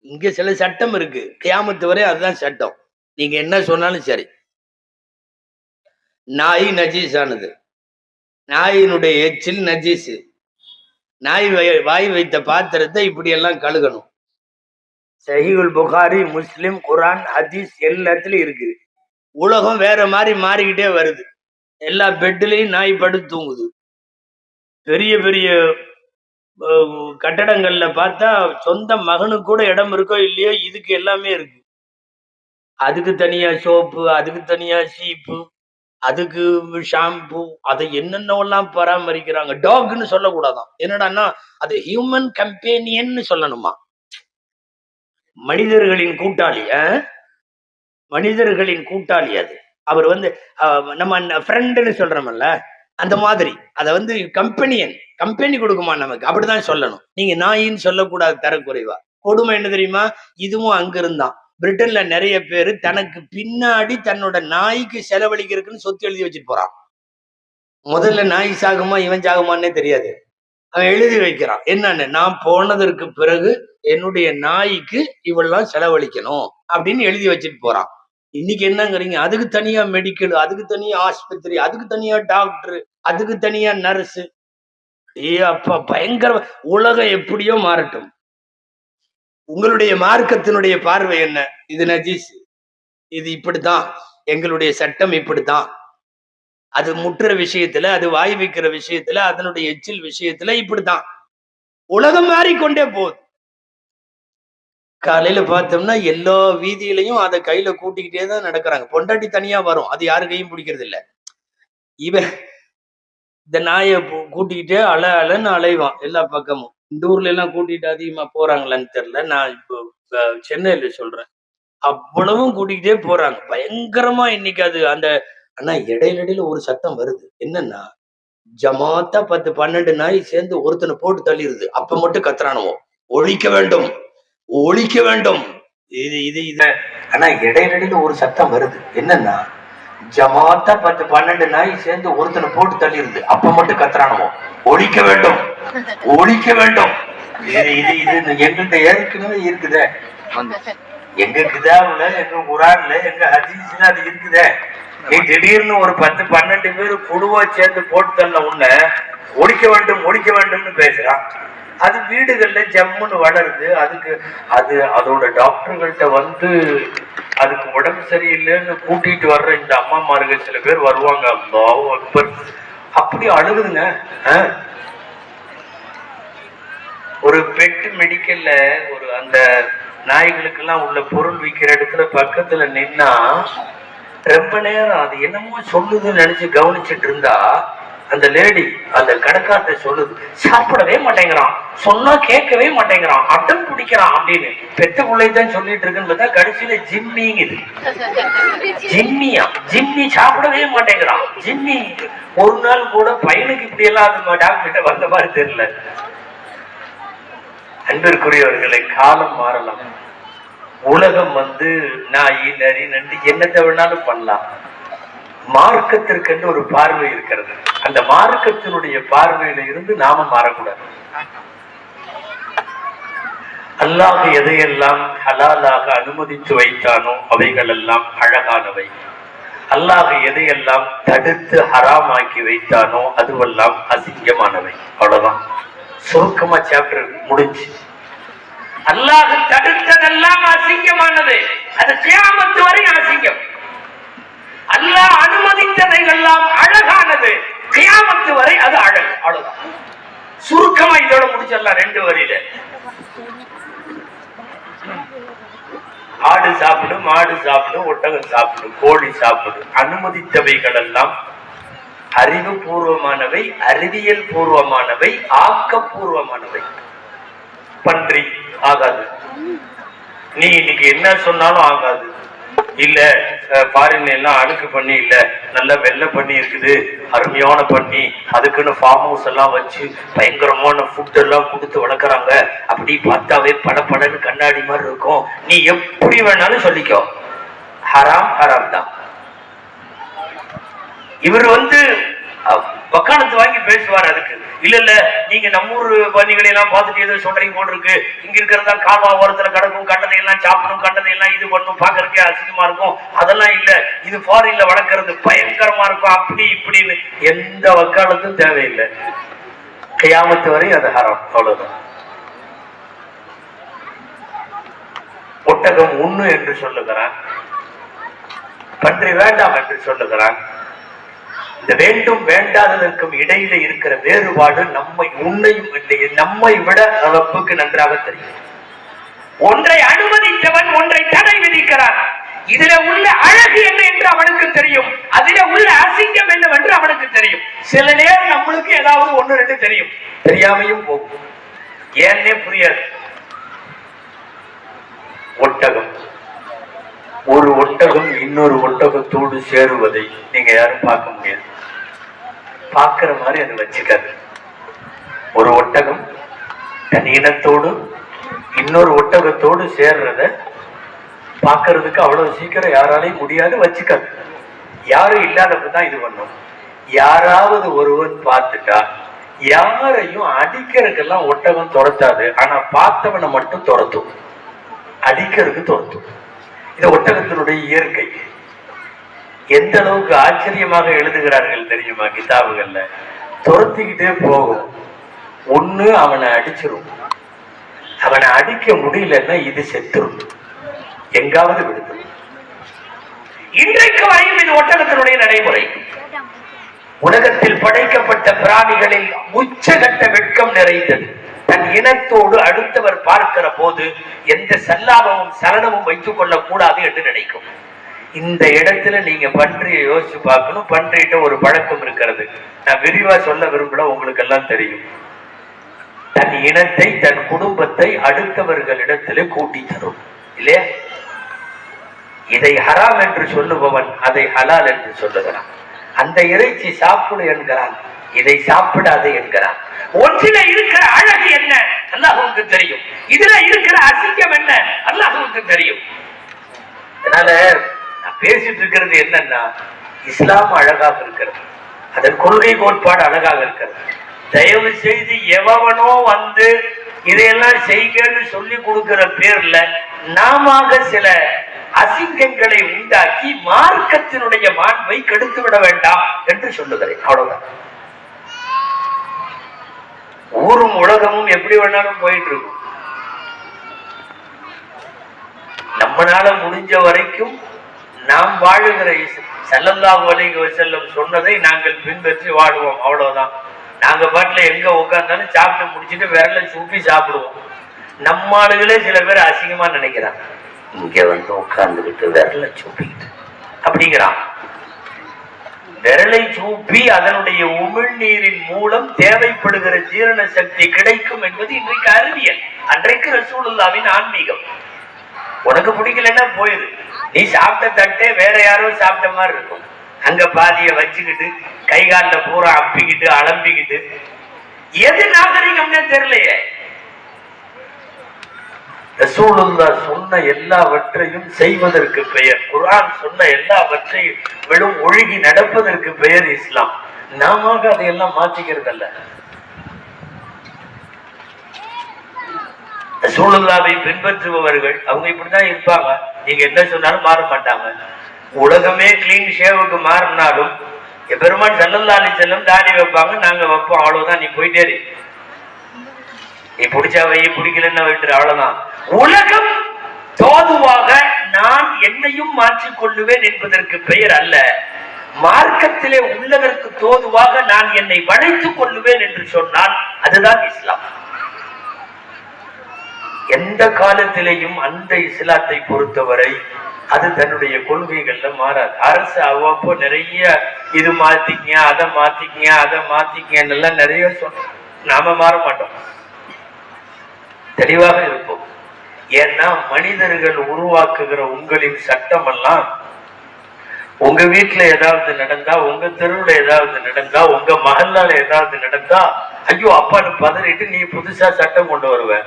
இங்க சில சட்டம் இருக்கு, கியாமத்து வரை அதுதான் சட்டம். நீங்க என்ன சொன்னாலும் சரி. நாய் நஜீஸானது, நாயினுடைய எச்சில் நஜீஸ். நாய் வாய் வைத்த பாத்திரத்தை இப்படி எல்லாம் கழுகணும். சஹீஹுல் புகாரி, முஸ்லிம், குரான், ஹதீஸ் எல்லாத்துலயும் இருக்குது. உலகம் வேற மாதிரி மாறிக்கிட்டே வருது. எல்லா பெட்லயும் நாய் படுத்து தூங்குது. பெரிய பெரிய கட்டடங்கள்ல பார்த்தா சொந்த மகனுக்கு கூட இடம் இருக்கோ இல்லையோ இதுக்கு எல்லாமே இருக்கு. அதுக்கு தனியா சோப்பு, அதுக்கு தனியா சீப்பு, அதுக்கு ஷாம்பு, அதை என்னென்னலாம் பராமரிக்கிறாங்க. டாக்னு சொல்லக்கூடாதான். என்னடான்னா அது ஹியூமன் கம்பேனியன் சொல்லணுமா. மனிதர்களின் கூட்டாளி, மனிதர்களின் கூட்டாளி அது. அவர் நம்ம ஃப்ரெண்டுன்னு சொல்றோம்ல, அந்த மாதிரி அதை கம்பெனி கொடுக்குமா நமக்கு, அப்படிதான் சொல்லணும். நீங்க நாயின்னு சொல்லக்கூடாது தரக்குறைவா. கொடுமை என்ன தெரியுமா? இதுவும் அங்க இருந்தான். பிரிட்டன்ல நிறைய பேரு தனக்கு பின்னாடி தன்னோட நாய்க்கு செலவழிக்கிறதுக்குன்னு சொத்து எழுதி வச்சுட்டு போறான். முதல்ல நாய் சாகுமா இவன் சாகுமான்னே தெரியாது, அவன் எழுதி வைக்கிறான். என்னன்னு, நான் போனதற்கு பிறகு என்னுடைய நாய்க்கு இவெல்லாம் செலவழிக்கணும் அப்படின்னு எழுதி வச்சுட்டு போறான். இன்னைக்கு என்னங்கிறீங்க, அதுக்கு தனியா மெடிக்கல், அதுக்கு தனியா ஆஸ்பத்திரி, அதுக்கு தனியா டாக்டர், அதுக்கு தனியா நர்ஸு. அப்பா பயங்கர. உலகம் எப்படியோ மாறட்டும், உங்களுடைய மார்க்கத்தினுடைய பார்வை என்ன? இது நஜீஸ். இது இப்படித்தான், எங்களுடைய சட்டம் இப்படித்தான். அது முற்றுற விஷயத்துல, அது வாய் வைக்கிற விஷயத்துல, அதனுடைய எச்சில் விஷயத்துல இப்படித்தான். உலகம் மாறிக்கொண்டே போகுது. காலையில பார்த்தோம்னா எல்லா வீதியிலையும் அதை கையில கூட்டிக்கிட்டே தான் நடக்கிறாங்க. பொண்டாட்டி தனியா வரும், அது யாரு கையும் பிடிக்கிறது இல்ல. இவன் இந்த நாயை கூட்டிக்கிட்டே அலன்னு அலைவான் எல்லா பக்கமும். இந்த ஊர்ல எல்லாம் கூட்டிட்டு அதிகமா போறாங்களான்னு தெரியல. நான் இப்போ சென்னையில சொல்றேன். அவ்வளவும் கூட்டிக்கிட்டே போறாங்க பயங்கரமா. இன்னைக்கு அது அந்த ஆனா இடையில ஒரு சத்தம் வருது. என்னன்னா, ஜமாத்தா 10-12 நாய் சேர்ந்து ஒருத்தனை போட்டு தள்ளிடுது. அப்ப மட்டும் கத்துறானுவோ, ஒழிக்க வேண்டும், ஒழிக்க வேண்டும். இது இது இது ஆனா இடையில ஒரு சத்தம் வருது. என்னன்னா, ஜமாத்தா 10-12 நாய் சேர்ந்து ஒருத்தனை போட்டு தள்ளிடுது. அப்ப மட்டும் கத்துறானுவோ, ஒழிக்க வேண்டும், ஒழிக்க வேண்டும். இது இது இது எங்கள்கிட்ட ஏற்கனவே இருக்குதே. எங்க கிதாபுல, எங்க குரான்ல, எங்க ஹதீஸ்ல அது இருக்குதே. நீ திடீர்னு ஒரு 10-12 பேர் குழுவா சேர்ந்து போட்டு தள்ள உன்ன ஒழிக்க வேண்டும், ஒழிக்க வேண்டும்னு பேசுறான். அது வீடுகள்ல ஜம்முன்னு வளருது. அதுக்கு அது அதோட டாக்டர்கள்ட்ட வந்து அதுக்கு உடம்பு சரியில்லைன்னு கூட்டிட்டு வர்ற இந்த அம்மாமார்கள் சில பேர் வருவாங்க. அல்லாஹ் அக்பர், அப்படி அழுகுதுங்க. ஒரு பெட் மெடிக்கல்ல ஒரு அந்த நாய்களுக்கெல்லாம் உள்ள பொருள் விற்கிற இடத்துல பக்கத்துல நின்னா ரொம்ப நேரம் அது என்னமோ சொல்லுதுன்னு நினைச்சு கவனிச்சுட்டு இருந்தா அந்த லேடி அந்த கணக்காட்ட சொல்லுது, சாப்பிடவே மாட்டேங்கிறான், சொன்னா கேட்கவே மாட்டேங்கிறான், அட்டம் பிடிக்கிறான் அப்படின்னு. பெத்த பிள்ளைதான் சொல்லிட்டு இருக்குன்னு பார்த்தா கடைசியில ஜிம்மிங்குது. ஜிம்மியா? ஜிம்மி சாப்பிடவே மாட்டேங்கிறான், ஜிம்மி. ஒரு நாள் கூட பையனுக்கு இப்படி எல்லாம் அது டாக்டர் வந்த மாதிரி தெரியல. அன்பிற்குரியவர்களை, காலம் மாறலாம். உலகம் வந்து நாய் நரி நண்டு என்னத்தை வேணாலும் பண்ணலாம். மார்க்கத்திற்கு ஒரு பார்வை இருக்கிறது. அந்த மார்க்கத்தினுடைய பார்வையில இருந்து நாம மாறக்கூடாது. அல்லாஹ் எதையெல்லாம் ஹலாலாக அனுமதித்து வைத்தானோ அவைகள் எல்லாம் அழகானவை. அல்லாஹ் எதையெல்லாம் தடுத்து ஹராமாக்கி வைத்தானோ அதுவெல்லாம் அசிங்கமானவை. அவ்வளவுதான், சுருக்கமா சாப்டர் முடிஞ்சு. அல்லாஹ் தடுத்ததெல்லாம் அசிங்கமானது, அது கியாமத் வரை அசிங்கம். அல்லாஹ் அனுமதித்ததையெல்லாம் அழகானது, கியாமத் வரை அது அழகு. அவ்வளவுதான், சுருக்கமா இதோட முடிச்சிடலாம் 2 வரியில. ஆடு சாப்பிடு, மாடு சாப்பிடு, ஒட்டகம் சாப்பிடு, கோழி சாப்பிடு. அனுமதித்தவைகள் எல்லாம் அறிவுபூர்வமானவை, அறிவியல் பூர்வமானவை, ஆக்கப்பூர்வமானவை. பன்றி ஆகாது, நீ இன்னைக்கு என்ன சொன்னாலும் ஆகாது. இல்ல ஃபாரின்ல எல்லாம் அழுக்கு பண்ணி இல்ல, நல்ல வெள்ளை பண்ணி இருக்குது, அருமையான பண்ணி, அதுக்குன்னு ஃபார்ம் ஹவுஸ் எல்லாம் வச்சு பயங்கரமான ஃபுட் எல்லாம் கொடுத்து வளர்க்குறாங்க. அப்படி பார்த்தாவே படப்படன்னு கண்ணாடி மாதிரி இருக்கும். நீ எப்படி வேணாலும் சொல்லிக்கோ, ஹராம் ஹராம் தான். இவர் வந்து வக்காலத்து வாங்கி பேசுவார். அதுக்கு இல்ல இல்ல, நீங்க நம்ம ஊர் பன்னிகளை எல்லாம் பார்த்துட்டு ஏதோ சொல்றீங்க போல் இருக்கு, இங்க இருக்கிறதா கால்வா ஓரத்துல கிடக்கும், கண்டதை எல்லாம் சாப்பிடும், கண்டதை எல்லாம் இது பண்ணும், பாக்குறதுக்கே அசிங்கமா இருக்கும். அதெல்லாம் இல்ல, இது ஃபாரின்ல வளர்க்கறது பயங்கரமா இருக்கும், அப்படி இப்படின்னு எந்த வக்காலத்தும் தேவையில்லை. கியாமத்து வரை அது ஹராம். அவ்வளவுதான். ஒட்டகம் உண்ணு என்று சொல்லுகிறான், பன்றி வேண்டாம் என்று சொல்லுகிறான். இந்த வேண்டும் வேண்டாததற்கும் இடையில இருக்கிற வேறுபாடு நம்மை விட ரப்புக்கு நன்றாக தெரியும். ஒன்றை அனுமதித்தவன் ஒன்றை தடை விதிக்கிறான். இதுல உள்ள அழகு என்ன என்று அவனுக்கு தெரியும், அதில உள்ள அசிங்கம் என்னவென்று அவனுக்கு தெரியும். சில நேரம் நம்மளுக்கு ஏதாவது 1-2 தெரியும், தெரியாமையும் போகும், ஏன்னே புரியாது. ஒட்டகம், ஒரு ஒட்டகம் இன்னொரு ஒட்டகத்தோடு சேருவதை நீங்க யாரும் பார்க்க முடியாது. பார்க்கிற மாதிரி அது வச்சுக்காது. ஒரு ஒட்டகம் தன் இனத்தோடு இன்னொரு ஒட்டகத்தோடு சேர்றத பார்க்கறதுக்கு அவ்வளவு சீக்கிரம் யாராலையும் முடியாது, வச்சுக்காது. யாரும் இல்லாதப்பதான் இது பண்ணும். யாராவது ஒருவன் பார்த்துட்டா யாரையும் அடிக்கிறதுக்கெல்லாம் ஒட்டகம் துரத்தாது, ஆனா பார்த்தவனை மட்டும் துரத்தும், அடிக்கிறதுக்கு துரத்தும். இது ஒட்டகத்தினுடைய இயற்கை. எந்த அளவுக்கு ஆச்சரியமாக எழுதுகிறார்கள் தெரியுமா கிதாபுகள்ல? துரத்திக்கிட்டே போகும், ஒண்ணு அவனை அடிச்சிரும், அவனை அடிக்க முடியலன்னா இது செத்துரும், எங்காவது விடுத்துரும். இந்த ஒட்டகத்தினுடைய நடைமுறை. உலகத்தில் படைக்கப்பட்ட பிராணிகளில் உச்சகட்ட வெட்கம் நிறைந்தது. தன் இனத்தோடு அடுத்தவர் பார்க்கிற போது எந்த சல்லாபமும் சலனமும் வைத்துக் கொள்ளக் கூடாது என்று நினைக்கும். இந்த இடத்துல நீங்க பன்றியை யோசிச்சு பார்க்கணும். பன்றிட்ட ஒரு பழக்கம் இருக்கிறது, நான் விரிவா சொல்ல விரும்பல, உங்களுக்கு எல்லாம் தெரியும். தன் இனத்தை தன் குடும்பத்தை அடுத்தவர்களிடத்திலே கூட்டி தரும் இல்லையா? இதை ஹராம் என்று சொல்லுபவன் அதை ஹலால் என்று சொல்லுகிறான். அந்த இறைச்சி சாப்பிடு என்கிறான், இதை சாப்பிடாது என்கிறான். ஒன்றில இருக்கிற அழகு என்ன அல்லாஹ்வுக்கு தெரியும், இதுல இருக்கிற அசிங்கம் என்ன அல்லாஹ்வுக்கு தெரியும். அதனால நான் பேசிட்டு இருக்கிறது என்னன்னா, இஸ்லாம் அழகாக இருக்கிறது, அதன் கொள்கை கோட்பாடு அழகாக இருக்கிறது. தயவு செய்து எவனோ வந்து இதையெல்லாம் செய்கன்னு சொல்லி கொடுக்கிற பேர்ல நாம சில அசிங்கங்களை உண்டாக்கி மார்க்கத்தினுடைய மாண்பை கெடுத்து விட வேண்டாம் என்று சொல்லுகிறேன். அவ்வளவுதான். ஊரும் உலகமும் எப்படி வேணாலும் போயிட்டு இருக்கும். நம்மளால முடிஞ்ச வரைக்கும் நாம் வாழுகிற ஸல்லல்லாஹு அலைஹி வஸல்லம் சொன்னதை நாங்கள் பின்பற்றி வாழுவோம். அவ்வளவுதான். நாங்க பாட்டுல எங்க உட்கார்ந்தாலும் சாப்பிட்டு முடிச்சுட்டு விரலை சூப்பி சாப்பிடுவோம். நம்ம ஆளுகளே சில பேர் அசிங்கமா நினைக்கிறாங்க, இங்க வந்து உட்கார்ந்துகிட்டு விரலை சூப்பிக்கிட்டு அப்படிங்கிறான். விரலை சூப்பி அதனுடைய உமிழ்நீரின் மூலம் தேவைப்படுகிற ஜீரண சக்தி கிடைக்கும் என்பது இன்றைக்கு அறிவியல், அன்றைக்கு ரசூலுல்லாஹ்வின் ஆன்மீகம். உனக்கு பிடிக்கலன்னா போயிரு, நீ சாப்பிட்ட தட்டே வேற யாரோ சாப்பிட்ட மாதிரி இருக்கும். அங்க பாதிய வச்சுக்கிட்டு கை காலில் பூரா அப்பிக்கிட்டு அலம்பிக்கிட்டு எது நாகரிகம்னே தெரியலையே. ரசூலுல்லாஹ் சொன்ன எல்லாவற்றையும் செய்வதற்கு பெயர், குர்ஆன் சொன்ன எல்லாவற்றையும் வெறும் ஒழுகி நடப்பதற்கு பெயர் இஸ்லாம். நாம அதையெல்லாம் மாற்றிக்கிறது அல்ல. ரசூலுல்லாஹ்வை பின்பற்றுபவர்கள் அவங்க இப்படிதான் இருப்பாங்க. நீங்க என்ன சொன்னாலும் மாற மாட்டாங்க. உலகமே கிளீன் ஷேவுக்கு மாறினாலும் பெருமான் ஸல்லல்லாஹு அலைஹி வஸல்லம் தாடி வைப்பாங்க, நாங்க வைப்போம். அவ்வளவுதான். நீ போயிட்டே இரு, நீ பிடிச்சா வை, பிடிக்கலன்னா விட்டுரு, அவ்வளவுதான். உலகம் தோதுவாக நான் என்னையும் மாற்றிக் கொள்ளுவேன் என்பதற்கு பெயர் அல்ல. மார்க்கத்திலே உள்ளதற்கு தோதுவாக நான் என்னை வளைத்துக் கொள்ளுவேன் என்று சொன்னால் அதுதான் இஸ்லாம். எந்த காலத்திலேயும் அந்த இஸ்லாத்தை பொறுத்தவரை அது தன்னுடைய கொள்கைகள்ல மாறாது. அரசு அவ்வப்போ நிறைய இது மாத்திக்க, அதை மாத்திக்க, அதை மாத்திக்கன்னு எல்லாம் நிறைய சொன்ன, நாம மாற மாட்டோம், தெளிவாக இருப்போம். ஏன்னா மனிதர்கள் உருவாக்குகிற உங்களின் சட்டம் எல்லாம் உங்க வீட்டுல ஏதாவது நடந்தா, உங்க தெருவுல ஏதாவது நடந்தா, உங்க மகளால ஏதாவது நடந்தா, ஐயோ அப்பான்னு பதறிட்டு நீ புதுசா சட்டம் கொண்டு வருவ.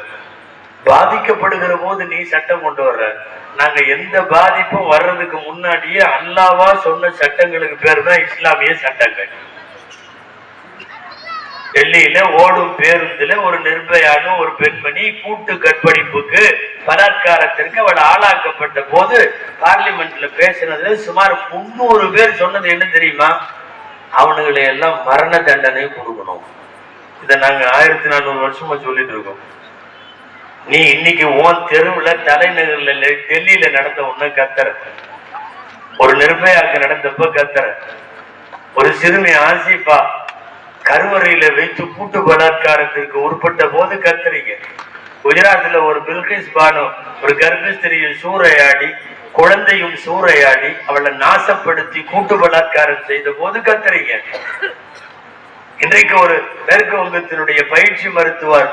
பாதிக்கப்படுகிற போது நீ சட்டம் கொண்டு வர்ற. நாங்க எந்த பாதிப்பும் வர்றதுக்கு முன்னாடியே அல்லாவா சொன்ன சட்டங்களுக்கு பேர் தான் இஸ்லாமிய சட்டங்கள். டெல்லியில ஓடும் பேருந்துல ஒரு நிர்பயான ஒரு பெண்மணி கூட்டு கற்பழிப்புக்கு பலாத்காரத்திற்கு அவள் ஆளாக்கப்பட்ட போது பார்லிமெண்ட்ல பேசினதுல சுமார் 300 பேர் சொன்னது என்ன தெரியுமா? அவனுங்களை எல்லாம் மரண தண்டனை கொடுக்கணும். இதை நாங்க 1400 வருஷமா சொல்லிட்டு இருக்கோம். நீ இன்னைக்கு உன் தெருவுல தலைநகர்ல டெல்லியில நடந்த ஒண்ணு கத்துற, ஒரு நிர்பயாக்கு நடந்தப்ப கத்துற, ஒரு சிறுமி ஆசிபா கருவறையில வைத்து கூட்டு பலாத்காரத்திற்கு உட்பட்ட போது கத்துறீங்க. குஜராத்ல ஒரு பில்கிஸ் பானு ஒரு கர்ப்பஸ்திரியை சூறையாடி, குழந்தையும் சூறையாடி, அவளை நாசப்படுத்தி கூட்டு பலாத்காரம் செய்த போது கத்துறீங்க. இன்றைக்கு ஒரு மேற்கு வங்கத்தினுடைய பயிற்சி மருத்துவர்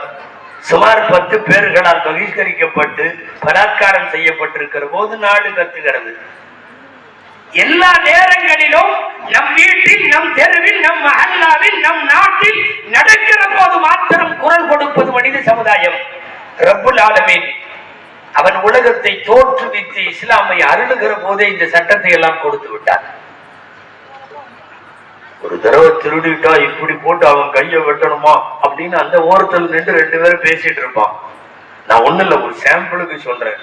சுமார் 10 பேர்களால் பகிஷ்கரிக்கப்பட்டு பலாத்காரம் செய்யப்பட்டிருக்கிற போது நாடு கத்துகிறது. எல்லா நேரங்களிலும் நம் வீட்டில், நம் தெருவில், நம் மஹல்லாவில், நம் நாட்டில் நடக்கிற போது மாத்திரம் குரல் கொடுப்பது மனித சமுதாயம். ரப்புல் ஆலமீன் அவன் உலகத்தை தோற்றுவித்து இஸ்லாமை அருளுகிற போதே இந்த சட்டத்தை எல்லாம் கொடுத்து விட்டான். ஒரு தடவை திருடிட்டா இப்படி போட்டு அவன் கையை வெட்டணுமா அப்படின்னு அந்த ஓரத்தில் நின்று 2 பேரும் பேசிட்டு இருப்பான். நான் ஒண்ணு இல்ல, ஒரு சாம்பிளுக்கு சொல்றேன்.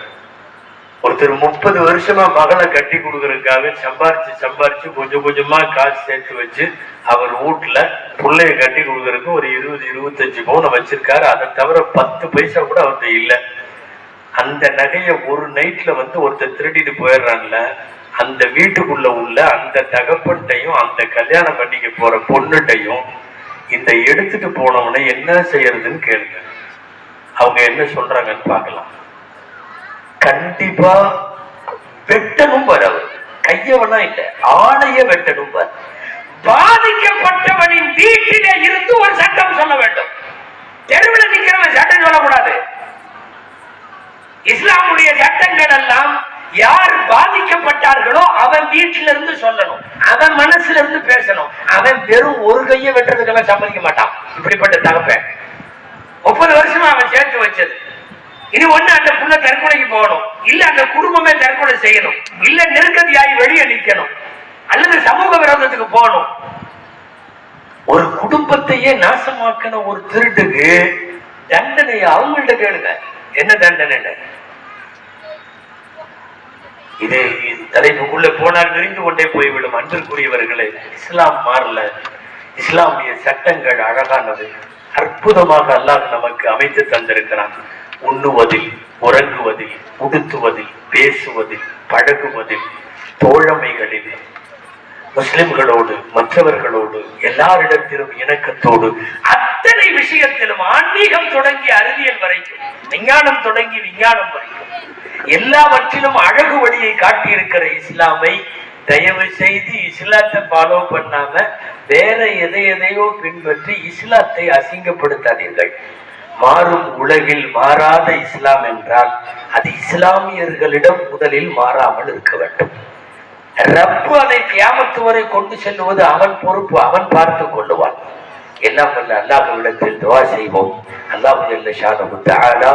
ஒருத்தர் 30 வருஷமா மகளை கட்டி கொடுக்கறதுக்காக சம்பாரிச்சு கொஞ்சம் கொஞ்சமா காசு சேர்த்து வச்சு அவர் வீட்டுல பிள்ளைய கட்டி கொடுக்கறதுக்கு ஒரு 20-25 பவுன் வச்சிருக்காரு. அதை தவிர 10 பைசா கூட அவர்கிட்ட இல்லை. அந்த நகையை ஒரு நைட்ல வந்து ஒருத்தர் திருடிட்டு போயிடுறான்ல, அந்த வீட்டுக்குள்ள உள்ள அந்த தகப்பன்ட்டையும் அந்த கல்யாணம் பண்ணிக்க போற பொண்ணுட்டையும் இந்த எடுத்துட்டு போனவனை என்ன செய்யறதுன்னு கேளுங்க. அவங்க என்ன சொல்றாங்கன்னு பார்க்கலாம். கண்டிப்பா வெட்டணும் வரவு, கையவனா இல்ல, ஆணைய வெட்டணும் வர. பாதிக்கப்பட்டவனின் வீட்டிலே இருந்து ஒரு சட்டம் சொல்ல வேண்டும். தெருவில் நிற்கிறவன் சட்டம் சொல்லக்கூடாது. இஸ்லாமுடைய சட்டங்கள் எல்லாம் யார் பாதிக்கப்பட்டார்களோ அவன் வீட்டில இருந்து சொல்லணும், அவன் மனசுல இருந்து பேசணும். அவன் வெறும் ஒரு கையை வெட்டுறதுக்கெல்லாம் சம்மதிக்க மாட்டான். இப்படிப்பட்ட தகப்பன் 30 வருஷமா அவன் சேர்த்து வச்சது. இனி ஒண்ணு அந்த புள்ள தற்கொலைக்கு போகணும், இல்ல அந்த குடும்பமே தற்கொலை செய்யணும், இல்ல நெருக்கடியாகி வெளியே நிக்கணும், அல்லது சமூக விரோதத்துக்கு போகணும். ஒரு குடும்பத்தையே நாசமாக்கின ஒரு திருட்டுக்கு தண்டனை அவங்கள்ட்ட கேளுங்க, என்ன தண்டனை. இது தலைப்புக்குள்ள போனால் நெறிந்து கொண்டே போய்விடும். அன்பிற்குரியவர்களே, இஸ்லாம் மாறல. இஸ்லாமிய சட்டங்கள் அழகானது, அற்புதமாக அல்லாஹ் நமக்கு அமைத்து தந்திருக்கிறான். உண்ணுவதில், உறங்குவதில், உடுத்துவதில், பேசுவதில், பழகுவதில், தோழமைகளில், முஸ்லிம்களோடு மற்றவர்களோடு எல்லாரிடத்திலும் இணக்கத்தோடு, அத்தனை விஷயத்திலும் ஆன்மீகம் தொடங்கி அறிவியல் வரைக்கும், விஞ்ஞானம் தொடங்கி விஞ்ஞானம் வரைக்கும் எல்லாவற்றிலும் அழகு வழியை காட்டியிருக்கிற இஸ்லாமை தயவு செய்து இஸ்லாத்தை ஃபாலோ பண்ணாம வேற எதையோ பின்பற்றி இஸ்லாத்தை அசிங்கப்படுத்தாதீர்கள். மாறும் உலகில் மாறாத இஸ்லாம் என்றால் அது இஸ்லாமியர்களிடம் முதலில் மாறாமல் இருக்க வேண்டும். ரப்பு அதை கியாமத்து வரை கொண்டு செல்லுவது அவன் பொறுப்பு, அவன் பார்த்து கொள்ளுவான். எல்லாம் வல்ல அல்லாஹ்விடத்தில் துஆ செய்வோம். அல்லாஹ் ஜல்ல ஷானஹு தஆலா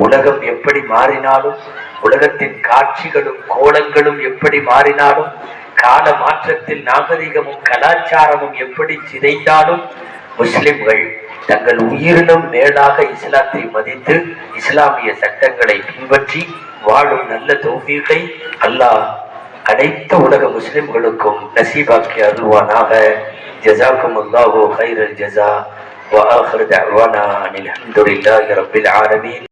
உலகம் எப்படி மாறினாலும், உலகத்தின் காட்சிகளும் கோலங்களும் எப்படி மாறினாலும், கால மாற்றத்தில் நாகரிகமும் கலாச்சாரமும் எப்படி சிதைந்தாலும், முஸ்லிம்கள் தங்கள் உயிரினும் மேலாக இஸ்லாத்தை மதித்து இஸ்லாமிய சட்டங்களை பின்பற்றி வாழும் நல்ல தௌஃபீகை அல்லாஹ் அனைத்து உலக முஸ்லிம்களுக்கும் நசீபாக்கி அருள்வானாக. ஜஸாக்குமுல்லாஹு கைரல் ஜஸா வ ஆகிரு தஅவானா அனில் ஹம்துலில்லாஹி ரப்பில் ஆலமீன்.